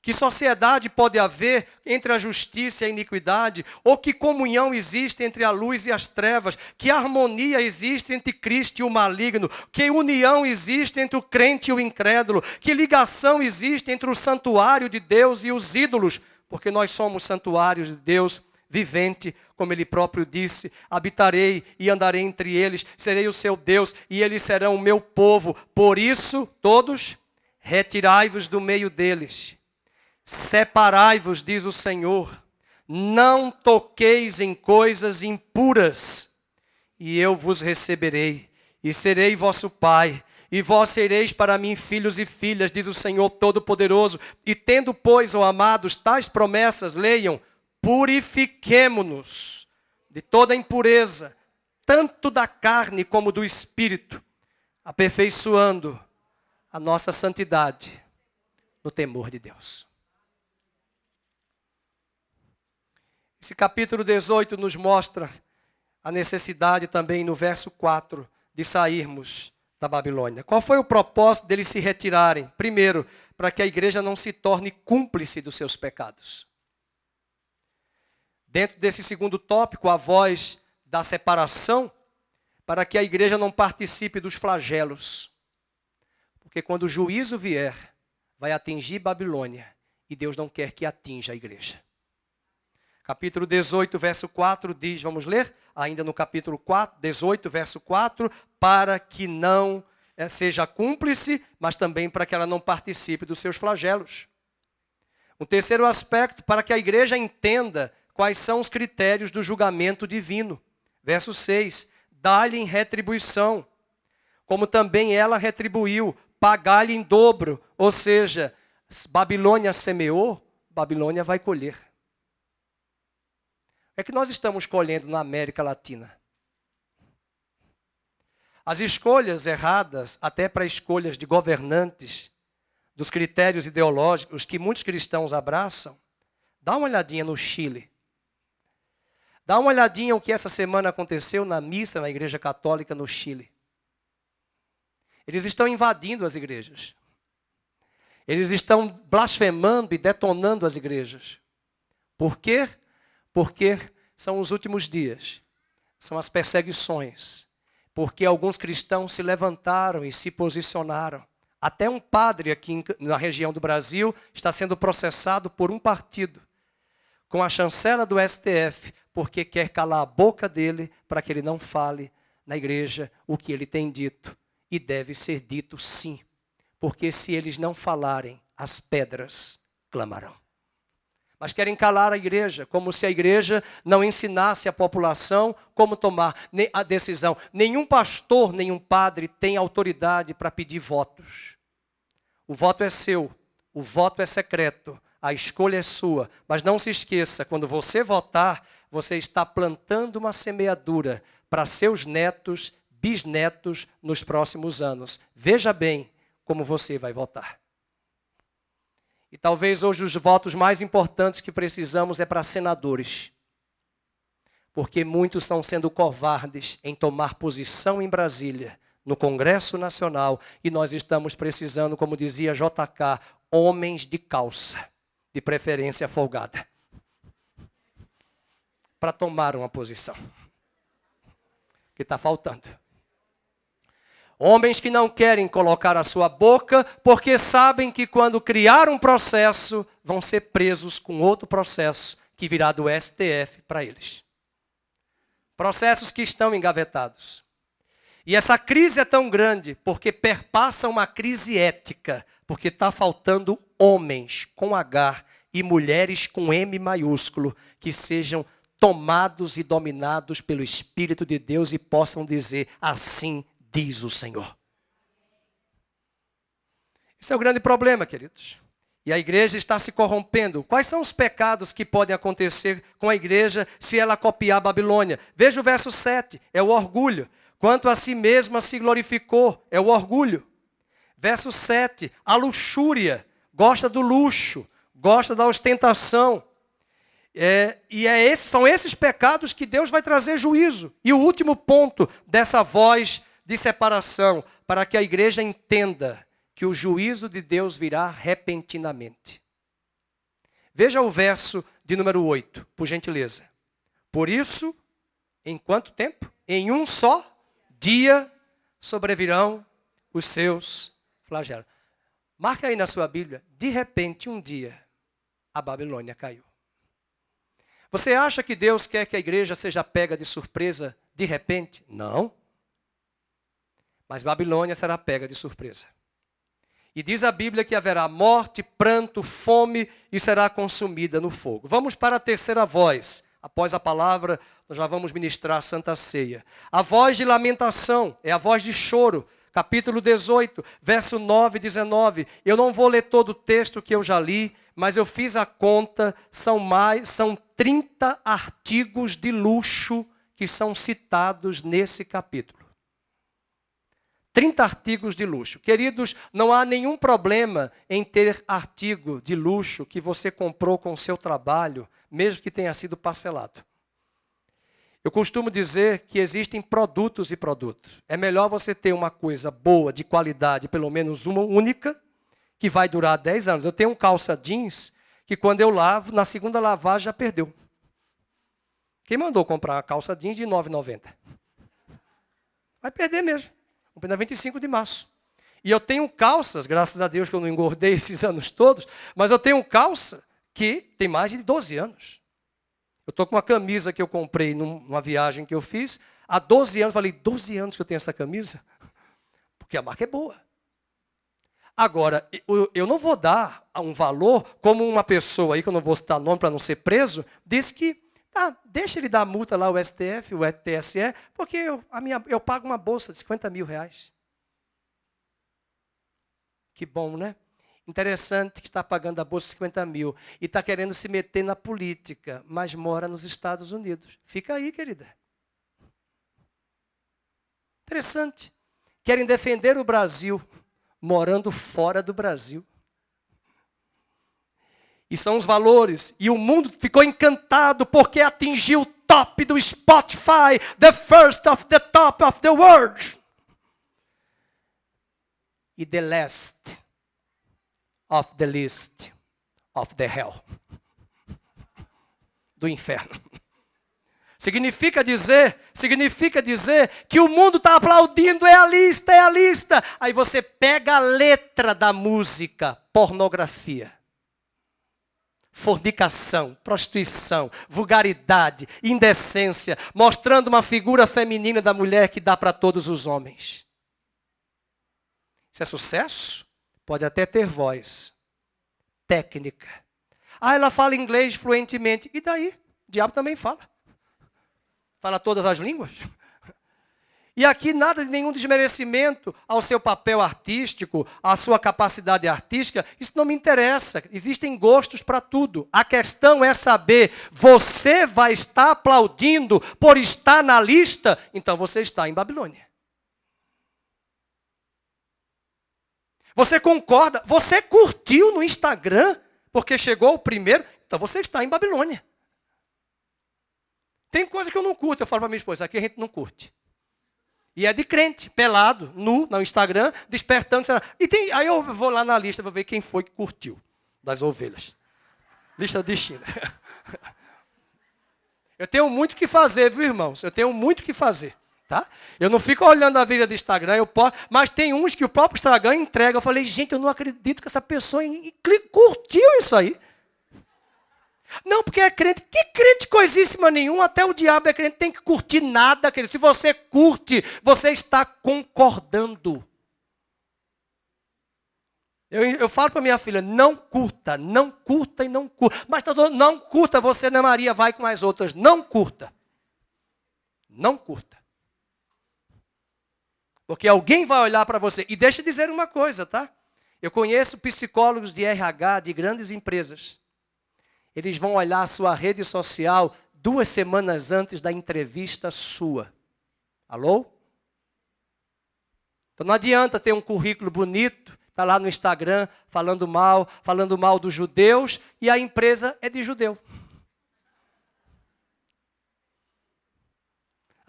Que sociedade pode haver entre a justiça e a iniquidade? Ou que comunhão existe entre a luz e as trevas? Que harmonia existe entre Cristo e o maligno? Que união existe entre o crente e o incrédulo? Que ligação existe entre o santuário de Deus e os ídolos? Porque nós somos santuários de Deus vivente, como Ele próprio disse: habitarei e andarei entre eles, serei o seu Deus e eles serão o meu povo. Por isso, todos, retirai-vos do meio deles. Separai-vos, diz o Senhor, não toqueis em coisas impuras, e eu vos receberei, e serei vosso Pai, e vós sereis para mim filhos e filhas, diz o Senhor Todo-Poderoso. E tendo, pois, ó amados, tais promessas, leiam: purifiquemo-nos de toda impureza, tanto da carne como do espírito, aperfeiçoando a nossa santidade no temor de Deus. Esse capítulo 18 nos mostra a necessidade também, no verso 4, de sairmos da Babilônia. Qual foi o propósito deles se retirarem? Primeiro, para que a igreja não se torne cúmplice dos seus pecados. Dentro desse segundo tópico, a voz da separação, para que a igreja não participe dos flagelos. Porque quando o juízo vier, vai atingir Babilônia, e Deus não quer que atinja a igreja. Capítulo 18, verso 4 diz, vamos ler? Ainda no capítulo 18, verso 4, para que não seja cúmplice, mas também para que ela não participe dos seus flagelos. Um terceiro aspecto, para que a igreja entenda quais são os critérios do julgamento divino. Verso 6, dá-lhe em retribuição, como também ela retribuiu, pagar-lhe em dobro. Ou seja, Babilônia semeou, Babilônia vai colher. É que nós estamos colhendo na América Latina. As escolhas erradas, até para escolhas de governantes, dos critérios ideológicos que muitos cristãos abraçam, dá uma olhadinha no Chile. Dá uma olhadinha o que essa semana aconteceu na missa na Igreja Católica no Chile. Eles estão invadindo as igrejas. Eles estão blasfemando e detonando as igrejas. Por quê? Porque são os últimos dias, são as perseguições, porque alguns cristãos se levantaram e se posicionaram. Até um padre aqui na região do Brasil está sendo processado por um partido, com a chancela do STF, porque quer calar a boca dele para que ele não fale na igreja o que ele tem dito. E deve ser dito sim, porque se eles não falarem, as pedras clamarão. Mas querem calar a igreja, como se a igreja não ensinasse a população como tomar a decisão. Nenhum pastor, nenhum padre tem autoridade para pedir votos. O voto é seu, o voto é secreto, a escolha é sua. Mas não se esqueça, quando você votar, você está plantando uma semeadura para seus netos, bisnetos nos próximos anos. Veja bem como você vai votar. E talvez hoje os votos mais importantes que precisamos é para senadores. Porque muitos estão sendo covardes em tomar posição em Brasília, no Congresso Nacional, e nós estamos precisando, como dizia JK, homens de calça, de preferência folgada, para tomar uma posição. Que está faltando. Homens que não querem colocar a sua boca, porque sabem que quando criar um processo, vão ser presos com outro processo que virá do STF para eles. Processos que estão engavetados. E essa crise é tão grande porque perpassa uma crise ética, porque está faltando homens com H e mulheres com M maiúsculo, que sejam tomados e dominados pelo Espírito de Deus e possam dizer assim diz o Senhor. Esse é o grande problema, queridos. E a igreja está se corrompendo. Quais são os pecados que podem acontecer com a igreja se ela copiar a Babilônia? Veja o verso 7, é o orgulho. Quanto a si mesma se glorificou, é o orgulho. Verso 7, a luxúria, gosta do luxo, gosta da ostentação. São esses pecados que Deus vai trazer juízo. E o último ponto dessa voz de separação, para que a igreja entenda que o juízo de Deus virá repentinamente. Veja o verso de número 8, por gentileza. Por isso, em quanto tempo? Em um só dia sobrevirão os seus flagelos. Marca aí na sua Bíblia. De repente, um dia, a Babilônia caiu. Você acha que Deus quer que a igreja seja pega de surpresa de repente? Não. Mas Babilônia será pega de surpresa. E diz a Bíblia que haverá morte, pranto, fome e será consumida no fogo. Vamos para a terceira voz. Após a palavra, nós já vamos ministrar a Santa Ceia. A voz de lamentação é a voz de choro. Capítulo 18, verso 9 e 19. Eu não vou ler todo o texto que eu já li, mas eu fiz a conta, são 30 artigos de luxo que são citados nesse capítulo. 30 artigos de luxo. Queridos, não há nenhum problema em ter artigo de luxo que você comprou com o seu trabalho, mesmo que tenha sido parcelado. Eu costumo dizer que existem produtos e produtos. É melhor você ter uma coisa boa, de qualidade, pelo menos uma única, que vai durar 10 anos. Eu tenho um calça jeans que quando eu lavo, na segunda lavagem já perdeu. Quem mandou comprar uma calça jeans de R$ 9,90? Vai perder mesmo. Comprei na 25 de março. E eu tenho calças, graças a Deus que eu não engordei esses anos todos, mas eu tenho calça que tem mais de 12 anos. Eu estou com uma camisa que eu comprei numa viagem que eu fiz. Há 12 anos, falei, 12 anos que eu tenho essa camisa? Porque a marca é boa. Agora, eu não vou dar um valor, como uma pessoa aí, que eu não vou citar nome para não ser preso, disse que, deixa ele dar multa lá, o STF, o TSE, porque eu pago uma bolsa de 50 mil reais. Que bom, né? Interessante que está pagando a bolsa de 50 mil e está querendo se meter na política, mas mora nos Estados Unidos. Fica aí, querida. Interessante. Querem defender o Brasil, morando fora do Brasil. E são os valores. E o mundo ficou encantado porque atingiu o top do Spotify, the first of the top of the world. E the last of the list of the hell. Do inferno. Significa dizer que o mundo está aplaudindo, é a lista, é a lista. Aí você pega a letra da música, pornografia. Fornicação, prostituição, vulgaridade, indecência, mostrando uma figura feminina da mulher que dá para todos os homens. Isso é sucesso? Pode até ter voz, técnica. Ela fala inglês fluentemente. E daí? O diabo também fala. Fala todas as línguas. E aqui nada de nenhum desmerecimento ao seu papel artístico, à sua capacidade artística. Isso não me interessa. Existem gostos para tudo. A questão é saber, você vai estar aplaudindo por estar na lista? Então você está em Babilônia. Você concorda? Você curtiu no Instagram porque chegou o primeiro? Então você está em Babilônia. Tem coisa que eu não curto. Eu falo para minha esposa, aqui a gente não curte. E é de crente, pelado, nu, no Instagram, despertando. Aí eu vou lá na lista, vou ver quem foi que curtiu das ovelhas. Lista de China. Eu tenho muito o que fazer, viu, irmãos? Eu tenho muito o que fazer. Tá? Eu não fico olhando a vida do Instagram, mas tem uns que o próprio Instagram entrega. Eu falei, gente, eu não acredito que essa pessoa curtiu isso aí. Não, porque é crente. Que crente coisíssima nenhuma, até o diabo é crente, tem que curtir nada, querido. Se você curte, você está concordando. Eu falo para minha filha, não curta e não curta. Mas não curta, você, Ana Maria, vai com as outras. Não curta. Não curta. Porque alguém vai olhar para você. E deixa eu dizer uma coisa, tá? Eu conheço psicólogos de RH de grandes empresas. Eles vão olhar a sua rede social 2 semanas antes da entrevista sua. Alô? Então não adianta ter um currículo bonito, tá lá no Instagram falando mal dos judeus, e a empresa é de judeu.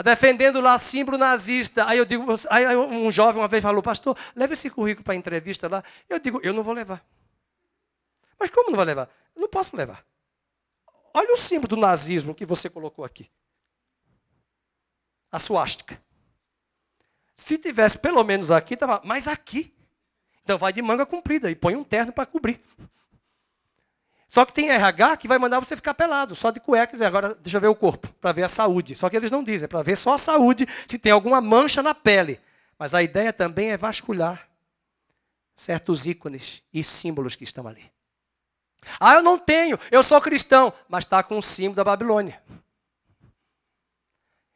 Defendendo lá símbolo nazista. Aí um jovem uma vez falou, pastor, leva esse currículo para a entrevista lá. Eu digo, eu não vou levar. Mas como não vai levar? Eu não posso levar. Olha o símbolo do nazismo que você colocou aqui. A suástica. Se tivesse pelo menos aqui, estava, mas aqui. Então vai de manga comprida e põe um terno para cobrir. Só que tem RH que vai mandar você ficar pelado, só de cueca, e dizer, agora deixa eu ver o corpo, para ver a saúde. Só que eles não dizem, é para ver só a saúde, se tem alguma mancha na pele. Mas a ideia também é vasculhar certos ícones e símbolos que estão ali. Ah, eu não tenho, eu sou cristão, mas está com o símbolo da Babilônia.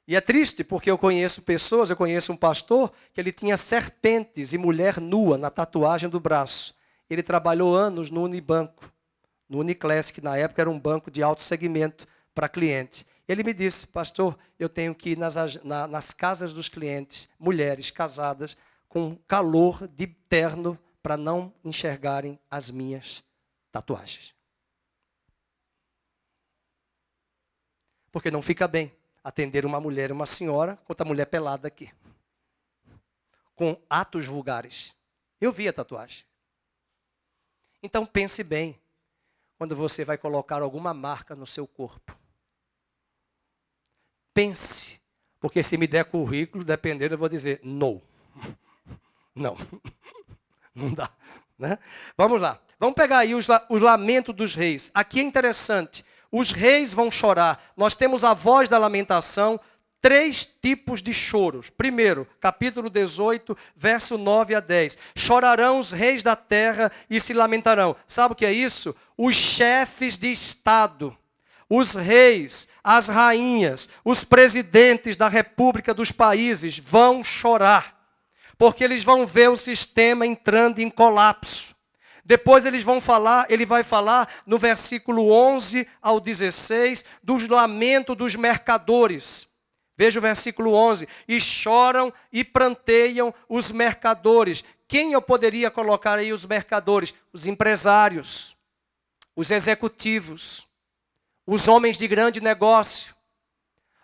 E é triste porque eu conheço pessoas, eu conheço um pastor que ele tinha serpentes e mulher nua na tatuagem do braço. Ele trabalhou anos no Unibanco, no Uniclass, que na época era um banco de alto segmento para clientes. Ele me disse, pastor, eu tenho que ir nas casas dos clientes, mulheres casadas, com calor de terno para não enxergarem as minhas tatuagens. Porque não fica bem atender uma mulher, uma senhora, com a mulher pelada aqui. Com atos vulgares. Eu vi a tatuagem. Então pense bem quando você vai colocar alguma marca no seu corpo. Pense, porque se me der currículo, dependendo, eu vou dizer, não. Não. Não dá. Né? Vamos lá. Vamos pegar aí os lamentos dos reis. Aqui é interessante. Os reis vão chorar. Nós temos a voz da lamentação, 3 tipos de choros. Primeiro, capítulo 18, verso 9 a 10. Chorarão os reis da terra e se lamentarão. Sabe o que é isso? Os chefes de Estado, os reis, as rainhas, os presidentes da república dos países vão chorar. Porque eles vão ver o sistema entrando em colapso. Depois ele vai falar no versículo 11 ao 16, dos lamentos dos mercadores. Veja o versículo 11. E choram e pranteiam os mercadores. Quem eu poderia colocar aí os mercadores? Os empresários, os executivos, os homens de grande negócio.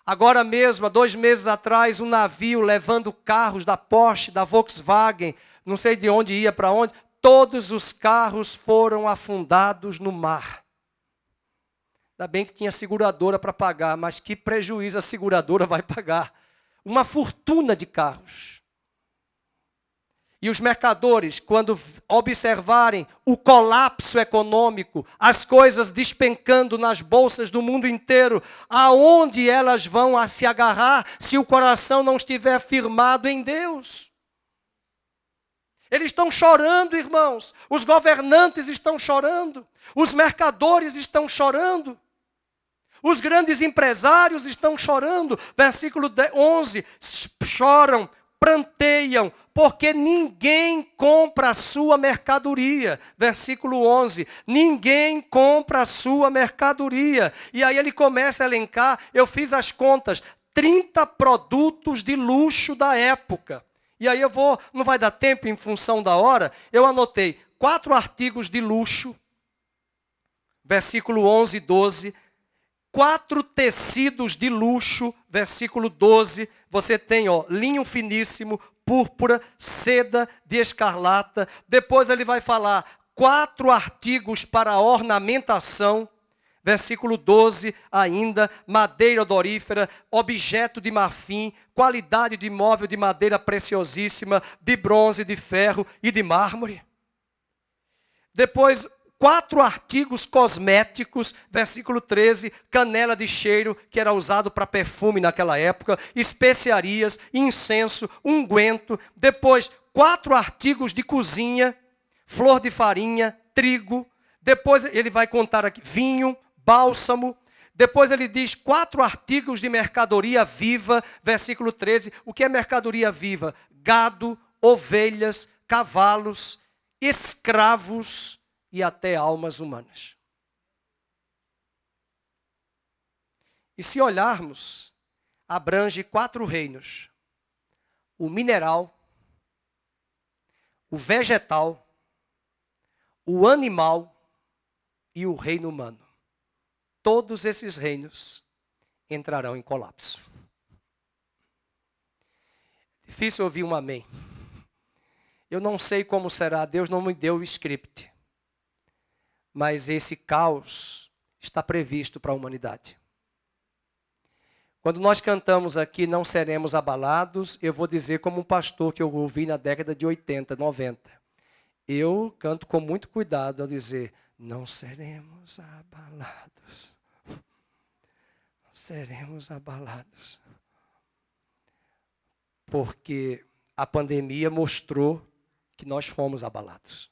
Agora mesmo, há 2 meses atrás, um navio levando carros da Porsche, da Volkswagen, não sei de onde ia para onde, todos os carros foram afundados no mar. Ainda bem que tinha seguradora para pagar, mas que prejuízo a seguradora vai pagar? Uma fortuna de carros. E os mercadores, quando observarem o colapso econômico, as coisas despencando nas bolsas do mundo inteiro, aonde elas vão se agarrar se o coração não estiver firmado em Deus? Eles estão chorando, irmãos. Os governantes estão chorando. Os mercadores estão chorando. Os grandes empresários estão chorando. Versículo 11. Choram, pranteiam, porque ninguém compra a sua mercadoria. Versículo 11. Ninguém compra a sua mercadoria. E aí ele começa a elencar, eu fiz as contas, 30 produtos de luxo da época. E aí não vai dar tempo em função da hora, eu anotei 4 artigos de luxo, versículo 11 e 12, 4 tecidos de luxo, versículo 12, você tem linho finíssimo, púrpura, seda de escarlata, depois ele vai falar 4 artigos para ornamentação, versículo 12 ainda, madeira odorífera, objeto de marfim, qualidade de móvel de madeira preciosíssima, de bronze, de ferro e de mármore. Depois, 4 artigos cosméticos, versículo 13, canela de cheiro, que era usado para perfume naquela época, especiarias, incenso, unguento. Depois, 4 artigos de cozinha, flor de farinha, trigo. Depois ele vai contar aqui vinho, bálsamo. Depois ele diz 4 artigos de mercadoria viva, versículo 13. O que é mercadoria viva? Gado, ovelhas, cavalos, escravos e até almas humanas. E se olharmos, abrange 4 reinos: o mineral, o vegetal, o animal e o reino humano. Todos esses reinos entrarão em colapso. Difícil ouvir um amém. Eu não sei como será, Deus não me deu o script. mas esse caos está previsto para a humanidade. Quando nós cantamos aqui, não seremos abalados, eu vou dizer como um pastor que eu ouvi na década de 80, 90. Eu canto com muito cuidado ao dizer, não seremos abalados. Não seremos abalados. Porque a pandemia mostrou que nós fomos abalados.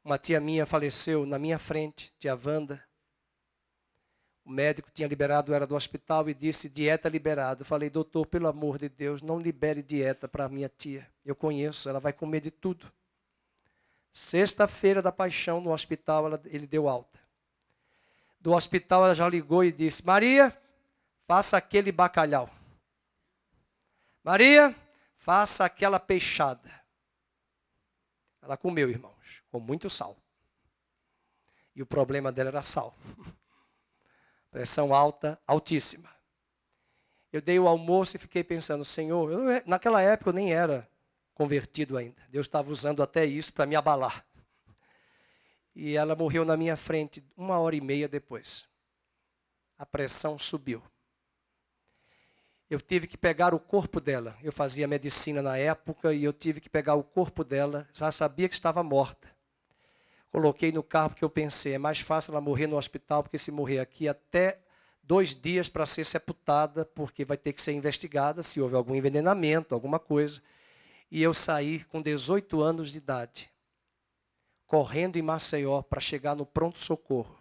Uma tia minha faleceu na minha frente, tia Wanda. O médico tinha liberado ela do hospital e disse, dieta liberada. Eu falei, doutor, pelo amor de Deus, não libere dieta para minha tia. Eu conheço, ela vai comer de tudo. Sexta-feira da paixão, no hospital, ele deu alta. Do hospital, ela já ligou e disse, Maria, faça aquele bacalhau. Maria, faça aquela peixada. Ela comeu, irmãos, com muito sal. E o problema dela era sal. Pressão alta, altíssima. Eu dei o almoço e fiquei pensando, Senhor, naquela época eu nem era convertido ainda. Deus estava usando até isso para me abalar. E ela morreu na minha frente 1h30 depois. A pressão subiu. Eu tive que pegar o corpo dela. Eu fazia medicina na época e eu tive que pegar o corpo dela. Já sabia que estava morta. Coloquei no carro porque eu pensei, é mais fácil ela morrer no hospital, porque se morrer aqui até 2 dias para ser sepultada, porque vai ter que ser investigada se houve algum envenenamento, alguma coisa. E eu saí com 18 anos de idade, correndo em Maceió para chegar no pronto-socorro.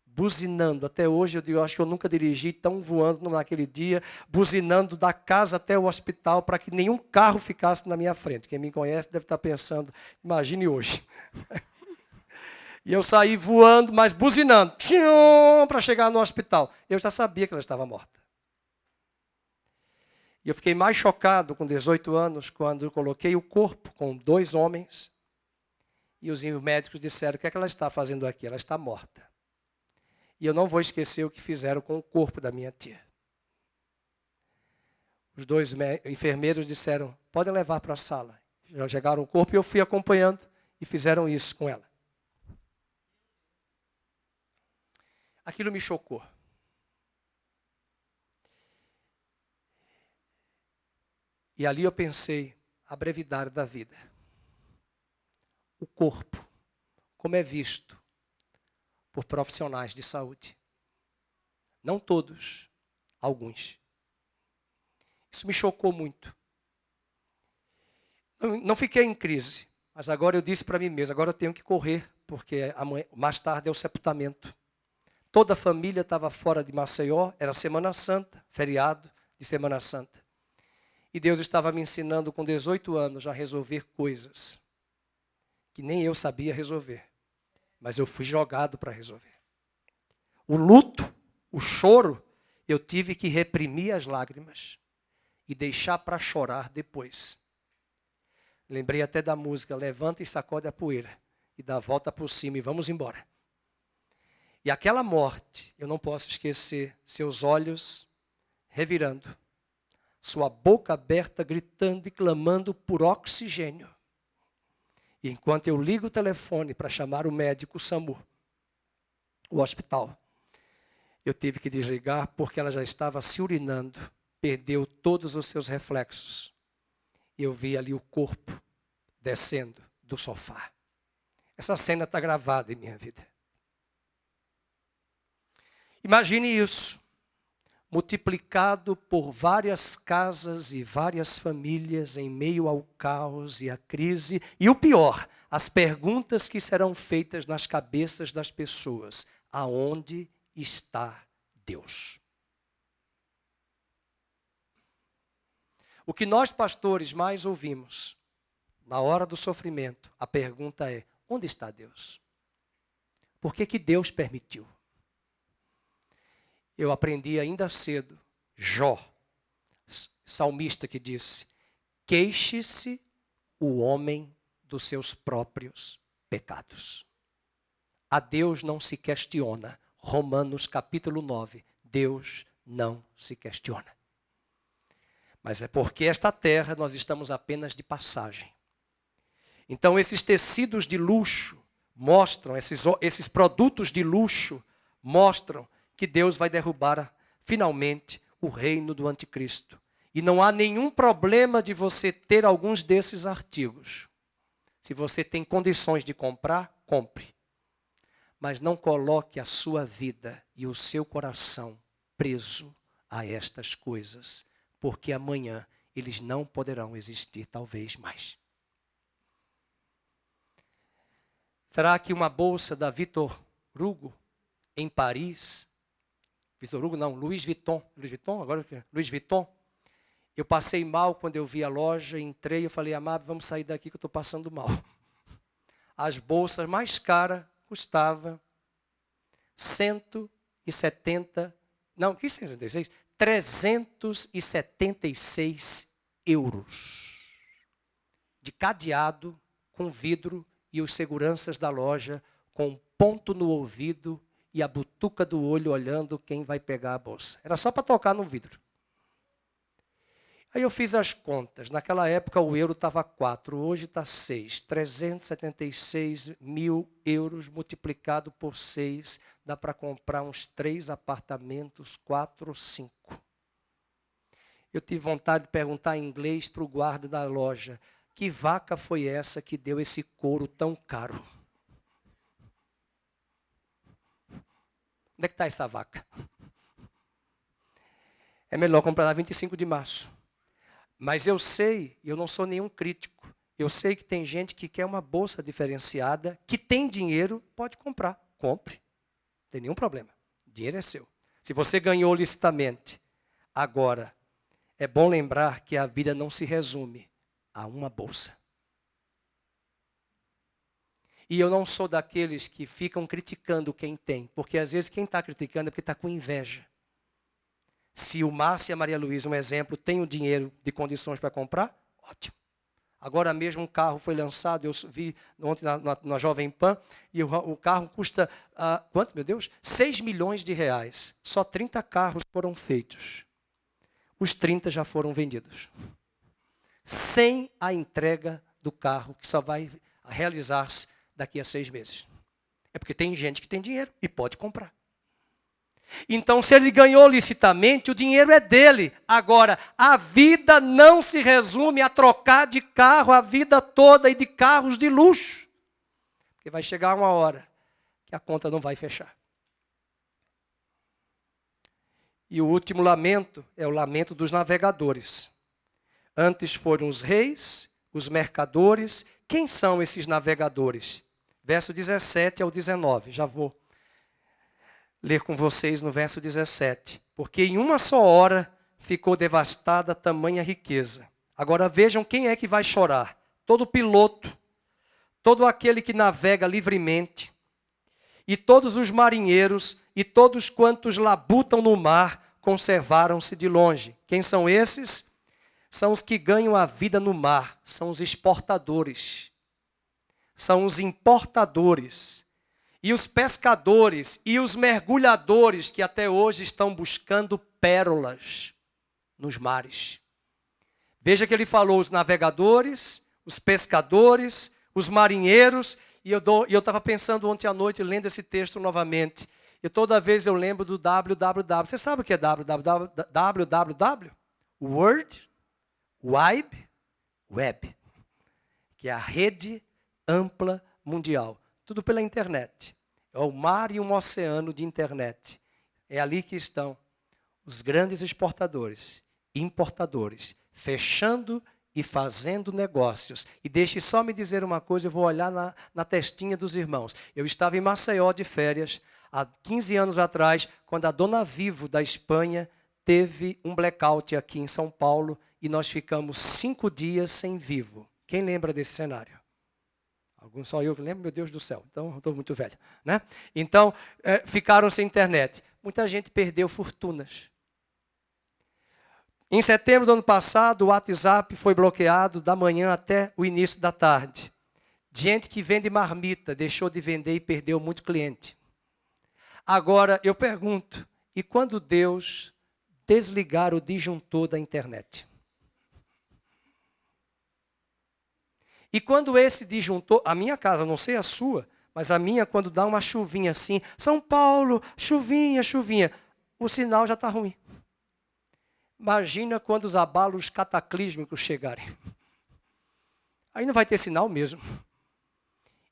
Buzinando, até hoje eu acho que eu nunca dirigi tão voando naquele dia, buzinando da casa até o hospital para que nenhum carro ficasse na minha frente. Quem me conhece deve estar pensando, imagine hoje. E eu saí voando, mas buzinando, para chegar no hospital. Eu já sabia que ela estava morta. E eu fiquei mais chocado com 18 anos quando eu coloquei o corpo com 2 homens e os médicos disseram, o que é que ela está fazendo aqui? Ela está morta. E eu não vou esquecer o que fizeram com o corpo da minha tia. Os 2 enfermeiros disseram, podem levar para a sala. Já chegaram o corpo e eu fui acompanhando e fizeram isso com ela. Aquilo me chocou. E ali eu pensei, a brevidade da vida. O corpo, como é visto por profissionais de saúde. Não todos, alguns. Isso me chocou muito. Não fiquei em crise, mas agora eu disse para mim mesmo, agora eu tenho que correr, porque amanhã, mais tarde é o sepultamento. Toda a família estava fora de Maceió, era Semana Santa, feriado de Semana Santa. E Deus estava me ensinando com 18 anos a resolver coisas que nem eu sabia resolver. Mas eu fui jogado para resolver. O luto, o choro, eu tive que reprimir as lágrimas e deixar para chorar depois. Lembrei até da música, levanta e sacode a poeira e dá a volta por cima e vamos embora. E aquela morte, eu não posso esquecer, seus olhos revirando, sua boca aberta gritando e clamando por oxigênio. E enquanto eu ligo o telefone para chamar o médico, o SAMU, o hospital, eu tive que desligar porque ela já estava se urinando, perdeu todos os seus reflexos. E eu vi ali o corpo descendo do sofá. Essa cena está gravada em minha vida. Imagine isso, multiplicado por várias casas e várias famílias em meio ao caos e à crise. E o pior, as perguntas que serão feitas nas cabeças das pessoas. Aonde está Deus? O que nós pastores mais ouvimos na hora do sofrimento, a pergunta é, onde está Deus? Por que Deus permitiu? Eu aprendi ainda cedo, Jó, salmista que disse, queixe-se o homem dos seus próprios pecados. A Deus não se questiona. Romanos capítulo 9, Deus não se questiona. Mas é porque esta terra nós estamos apenas de passagem. Então, esses tecidos de luxo mostram, esses produtos de luxo mostram que Deus vai derrubar finalmente o reino do anticristo. E não há nenhum problema de você ter alguns desses artigos. Se você tem condições de comprar, compre. Mas não coloque a sua vida e o seu coração preso a estas coisas, porque amanhã eles não poderão existir, talvez mais. Será que uma bolsa da Victor Hugo, em Paris, Victor Hugo não, Louis Vuitton, agora o que é? Louis Vuitton, eu passei mal quando eu vi a loja, entrei, eu falei, amado, vamos sair daqui que eu estou passando mal. As bolsas mais caras custavam 376 euros. De cadeado, com vidro, e os seguranças da loja com um ponto no ouvido e a butuca do olho olhando quem vai pegar a bolsa. Era só para tocar no vidro. Aí eu fiz as contas. Naquela época o euro estava 4, hoje está 6. 376 mil euros multiplicado por 6, dá para comprar uns 3 apartamentos, 4 ou 5. Eu tive vontade de perguntar em inglês para o guarda da loja, que vaca foi essa que deu esse couro tão caro? Onde é que está essa vaca? É melhor comprar na 25 de março. Mas eu sei, eu não sou nenhum crítico, eu sei que tem gente que quer uma bolsa diferenciada, que tem dinheiro, pode comprar. Compre. Não tem nenhum problema. O dinheiro é seu. Se você ganhou licitamente. Agora, é bom lembrar que a vida não se resume a uma bolsa. E eu não sou daqueles que ficam criticando quem tem, porque às vezes quem está criticando é porque está com inveja. Se o Márcio e a Maria Luísa, um exemplo, têm o dinheiro de condições para comprar, ótimo. Agora mesmo um carro foi lançado, eu vi ontem na Jovem Pan, e o carro custa, quanto, meu Deus? 6 milhões de reais. Só 30 carros foram feitos. Os 30 já foram vendidos. Sem a entrega do carro, que só vai realizar-se daqui a 6 meses. É porque tem gente que tem dinheiro e pode comprar. Então, se ele ganhou licitamente, o dinheiro é dele. Agora, a vida não se resume a trocar de carro a vida toda e de carros de luxo. Porque vai chegar uma hora que a conta não vai fechar. E o último lamento é o lamento dos navegadores. Antes foram os reis, os mercadores. Quem são esses navegadores? Verso 17 ao 19. Já vou ler com vocês no verso 17. Porque em uma só hora ficou devastada tamanha riqueza. Agora vejam quem é que vai chorar. Todo piloto, todo aquele que navega livremente, e todos os marinheiros, e todos quantos labutam no mar, conservaram-se de longe. Quem são esses? São os que ganham a vida no mar, são os exportadores, são os importadores, e os pescadores, e os mergulhadores que até hoje estão buscando pérolas nos mares. Veja que ele falou os navegadores, os pescadores, os marinheiros, e eu estava pensando ontem à noite, lendo esse texto novamente, e toda vez eu lembro do www. Você sabe o que é www? World Wide Web, que é a rede ampla mundial. Tudo pela internet. É o mar e um oceano de internet. É ali que estão os grandes exportadores, importadores, fechando e fazendo negócios. E deixe só me dizer uma coisa, eu vou olhar na testinha dos irmãos. Eu estava em Maceió de férias, há 15 anos atrás, quando a Dona Vivo, da Espanha, teve um blackout aqui em São Paulo, e nós ficamos 5 dias sem Vivo. Quem lembra desse cenário? Alguns só eu que lembro, meu Deus do céu. Então, eu estou muito velho, né? Então, ficaram sem internet. Muita gente perdeu fortunas. Em setembro do ano passado, o WhatsApp foi bloqueado da manhã até o início da tarde. Gente que vende marmita deixou de vender e perdeu muito cliente. Agora, eu pergunto, e quando Deus desligar o disjuntor da internet? E quando esse disjuntor, a minha casa, não sei a sua, mas a minha, quando dá uma chuvinha assim, São Paulo, chuvinha, chuvinha, o sinal já está ruim. Imagina quando os abalos cataclísmicos chegarem. Aí não vai ter sinal mesmo.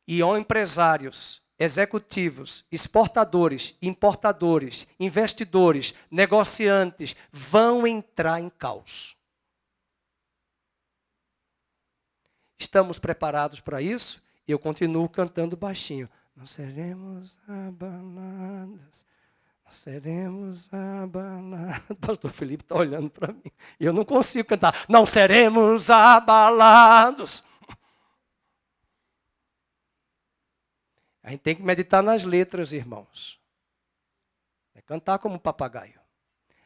E empresários, executivos, exportadores, importadores, investidores, negociantes vão entrar em caos. Estamos preparados para isso? Eu continuo cantando baixinho. Não seremos abalados, não seremos abalados. O pastor Felipe está olhando para mim. E eu não consigo cantar. Não seremos abalados. A gente tem que meditar nas letras, irmãos. É cantar como um papagaio.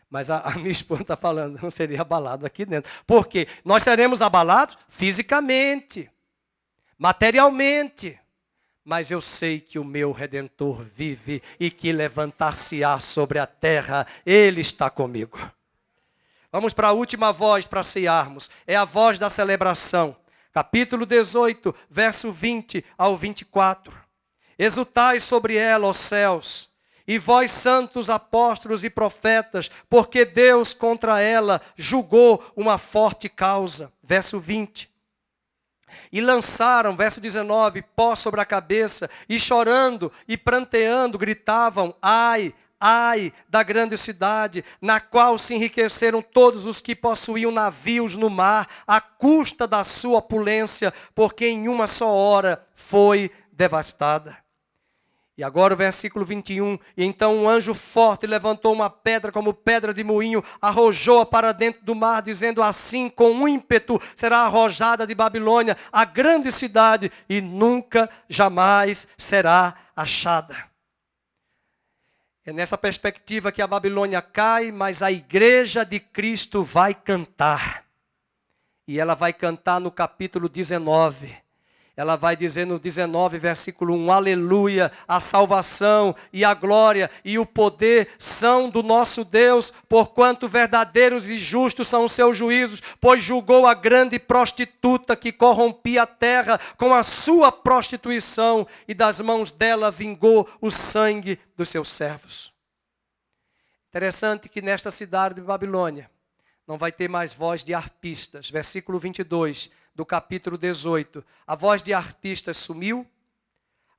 Mas a minha esposa está falando, não seria abalado aqui dentro. Por quê? Nós seremos abalados fisicamente, materialmente. Mas eu sei que o meu Redentor vive e que levantar-se-á sobre a terra. Ele está comigo. Vamos para a última voz para cearmos. É a voz da celebração. Capítulo 18, verso 20 ao 24. Exultai sobre ela, ó céus, e vós santos apóstolos e profetas, porque Deus contra ela julgou uma forte causa. Verso 20. E lançaram, verso 19, pó sobre a cabeça, e chorando e pranteando, gritavam, ai, ai da grande cidade, na qual se enriqueceram todos os que possuíam navios no mar, à custa da sua opulência, porque em uma só hora foi devastada. E agora o versículo 21, e então um anjo forte levantou uma pedra como pedra de moinho, arrojou-a para dentro do mar, dizendo assim, com ímpeto será arrojada de Babilônia, a grande cidade, e nunca, jamais será achada. É nessa perspectiva que a Babilônia cai, mas a igreja de Cristo vai cantar. E ela vai cantar no capítulo 19. Ela vai dizer no 19, versículo 1, aleluia, a salvação e a glória e o poder são do nosso Deus, porquanto verdadeiros e justos são os seus juízos, pois julgou a grande prostituta que corrompia a terra com a sua prostituição, e das mãos dela vingou o sangue dos seus servos. Interessante que nesta cidade de Babilônia não vai ter mais voz de arpistas. Versículo 22 do capítulo 18. A voz de arpistas sumiu,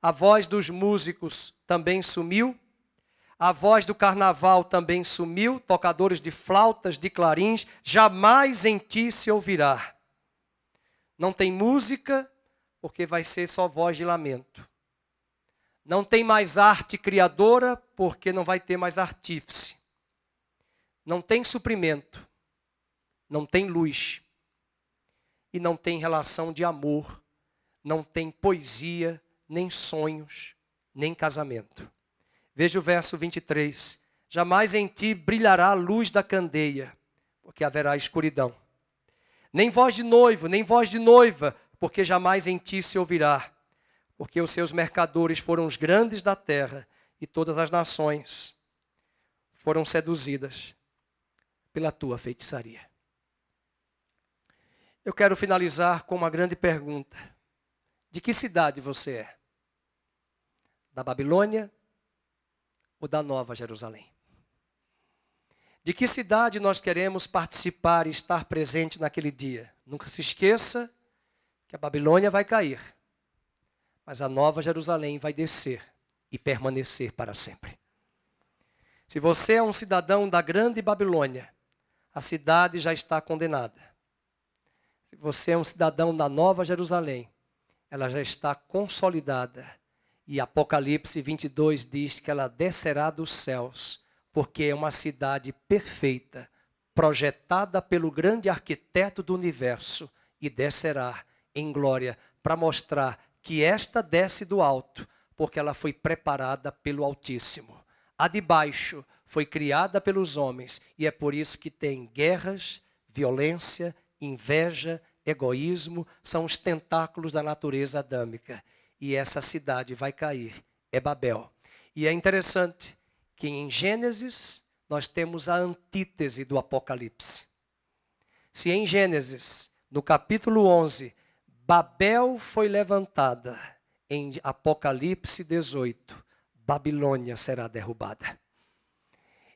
a voz dos músicos também sumiu, a voz do carnaval também sumiu, tocadores de flautas, de clarins, jamais em ti se ouvirá. Não tem música, porque vai ser só voz de lamento. Não tem mais arte criadora, porque não vai ter mais artífice. Não tem suprimento, não tem luz. E não tem relação de amor, não tem poesia, nem sonhos, nem casamento. Veja o verso 23. Jamais em ti brilhará a luz da candeia, porque haverá escuridão. Nem voz de noivo, nem voz de noiva, porque jamais em ti se ouvirá. Porque os seus mercadores foram os grandes da terra, e todas as nações foram seduzidas pela tua feitiçaria. Eu quero finalizar com uma grande pergunta. De que cidade você é? Da Babilônia ou da Nova Jerusalém? De que cidade nós queremos participar e estar presente naquele dia? Nunca se esqueça que a Babilônia vai cair, mas a Nova Jerusalém vai descer e permanecer para sempre. Se você é um cidadão da grande Babilônia, a cidade já está condenada. Se você é um cidadão da Nova Jerusalém, ela já está consolidada. E Apocalipse 22 diz que ela descerá dos céus, porque é uma cidade perfeita, projetada pelo grande arquiteto do universo, e descerá em glória para mostrar que esta desce do alto, porque ela foi preparada pelo Altíssimo. A de baixo foi criada pelos homens, e é por isso que tem guerras, violência, inveja, egoísmo, são os tentáculos da natureza adâmica. E essa cidade vai cair, é Babel. E é interessante que em Gênesis nós temos a antítese do Apocalipse. Se em Gênesis, no capítulo 11, Babel foi levantada. Em Apocalipse 18, Babilônia será derrubada.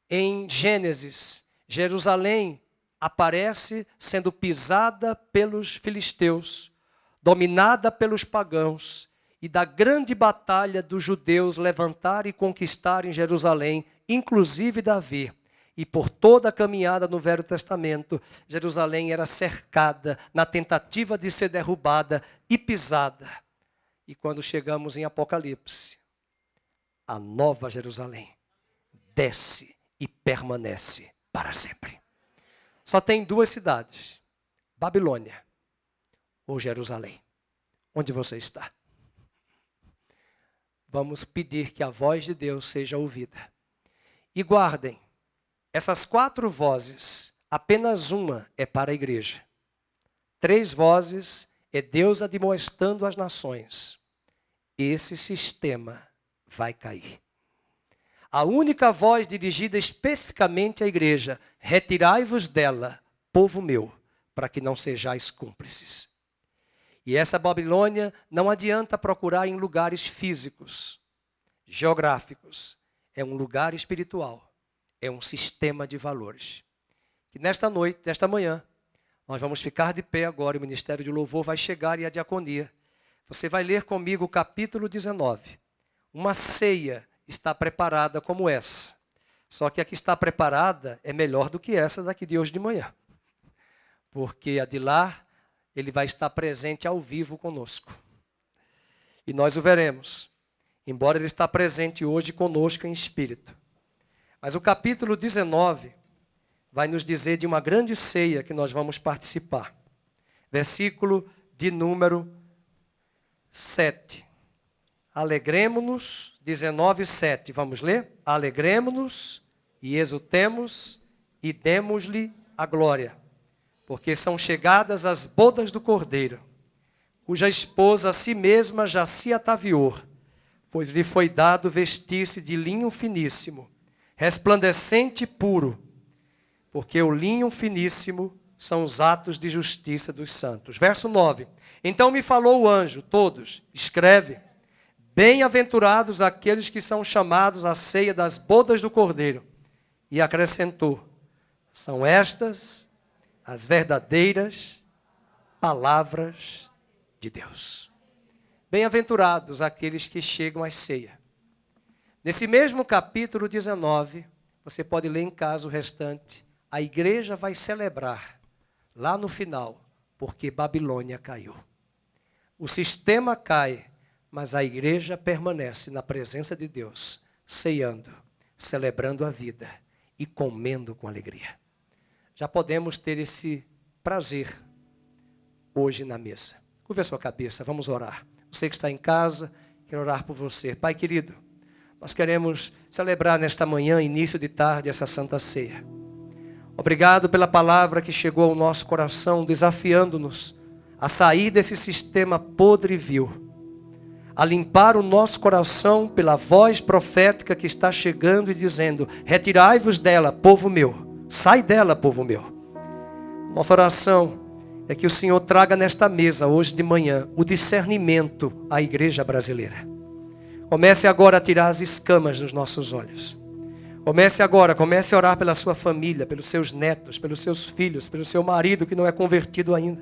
Em Gênesis, Jerusalém aparece sendo pisada pelos filisteus, dominada pelos pagãos, e da grande batalha dos judeus levantar e conquistar em Jerusalém, inclusive Davi. E por toda a caminhada no Velho Testamento, Jerusalém era cercada na tentativa de ser derrubada e pisada. E quando chegamos em Apocalipse, a nova Jerusalém desce e permanece para sempre. Só tem duas cidades, Babilônia ou Jerusalém. Onde você está? Vamos pedir que a voz de Deus seja ouvida. E guardem, essas 4 vozes, apenas uma é para a igreja. 3 vozes é Deus admoestando as nações. Esse sistema vai cair. A única voz dirigida especificamente à igreja: retirai-vos dela, povo meu, para que não sejais cúmplices. E essa Babilônia não adianta procurar em lugares físicos, geográficos. É um lugar espiritual. É um sistema de valores. Que nesta noite, nesta manhã, nós vamos ficar de pé agora. O Ministério de Louvor vai chegar e a diaconia. Você vai ler comigo o capítulo 19. Uma ceia está preparada como essa. Só que a que está preparada é melhor do que essa daqui de hoje de manhã. Porque a de lá, ele vai estar presente ao vivo conosco. E nós o veremos. Embora ele está presente hoje conosco em espírito. Mas o capítulo 19 vai nos dizer de uma grande ceia que nós vamos participar. Versículo de número 7. Alegremo-nos, 19:7. Vamos ler? Alegremo-nos e exultemos e demos-lhe a glória, porque são chegadas as bodas do Cordeiro, cuja esposa a si mesma já se ataviou, pois lhe foi dado vestir-se de linho finíssimo, resplandecente e puro, porque o linho finíssimo são os atos de justiça dos santos. Verso 9. Então me falou o anjo, todos, escreve: bem-aventurados aqueles que são chamados à ceia das bodas do Cordeiro. E acrescentou: são estas as verdadeiras palavras de Deus. Bem-aventurados aqueles que chegam à ceia. Nesse mesmo capítulo 19, você pode ler em casa o restante. A igreja vai celebrar lá no final, porque Babilônia caiu. O sistema cai, mas a igreja permanece na presença de Deus, ceando, celebrando a vida e comendo com alegria. Já podemos ter esse prazer hoje na mesa. Curva a sua cabeça, vamos orar. Você que está em casa, quero orar por você. Pai querido, nós queremos celebrar nesta manhã, início de tarde, essa Santa Ceia. Obrigado pela palavra que chegou ao nosso coração, desafiando-nos a sair desse sistema podre e vil, a limpar o nosso coração pela voz profética que está chegando e dizendo: retirai-vos dela, povo meu, sai dela, povo meu. Nossa oração é que o Senhor traga nesta mesa, hoje de manhã, o discernimento à igreja brasileira. Comece agora a tirar as escamas dos nossos olhos. Comece a orar pela sua família, pelos seus netos, pelos seus filhos, pelo seu marido que não é convertido ainda.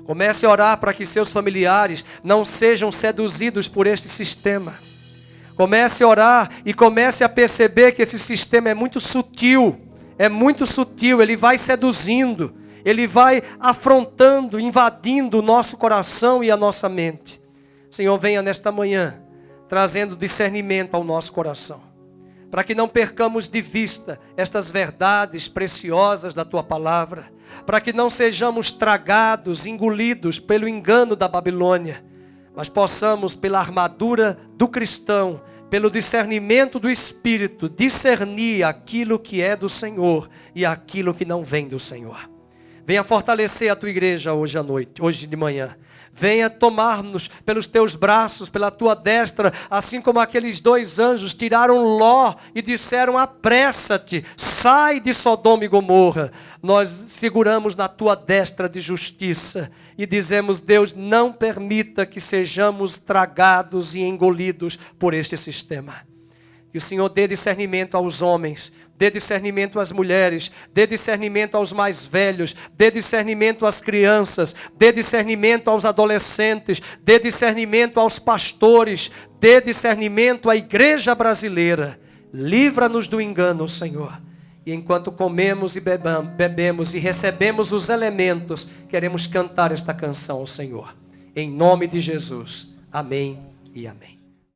Comece a orar para que seus familiares não sejam seduzidos por este sistema. Comece a orar e comece a perceber que esse sistema é muito sutil, ele vai seduzindo, ele vai afrontando, invadindo o nosso coração e a nossa mente. Senhor, venha nesta manhã, trazendo discernimento ao nosso coração, para que não percamos de vista estas verdades preciosas da Tua palavra, para que não sejamos tragados, engolidos pelo engano da Babilônia, mas possamos, pela armadura do cristão, pelo discernimento do Espírito, discernir aquilo que é do Senhor e aquilo que não vem do Senhor. Venha fortalecer a Tua igreja hoje à noite, hoje de manhã. Venha tomar-nos pelos Teus braços, pela Tua destra, assim como aqueles 2 anjos tiraram Ló e disseram: apressa-te, sai de Sodoma e Gomorra, nós seguramos na tua destra de justiça e dizemos: Deus, não permita que sejamos tragados e engolidos por este sistema. Que o Senhor dê discernimento aos homens, dê discernimento às mulheres, dê discernimento aos mais velhos, dê discernimento às crianças, dê discernimento aos adolescentes, dê discernimento aos pastores, dê discernimento à igreja brasileira. Livra-nos do engano, Senhor. E enquanto comemos e bebemos e recebemos os elementos, queremos cantar esta canção ao Senhor. Em nome de Jesus. Amém e amém.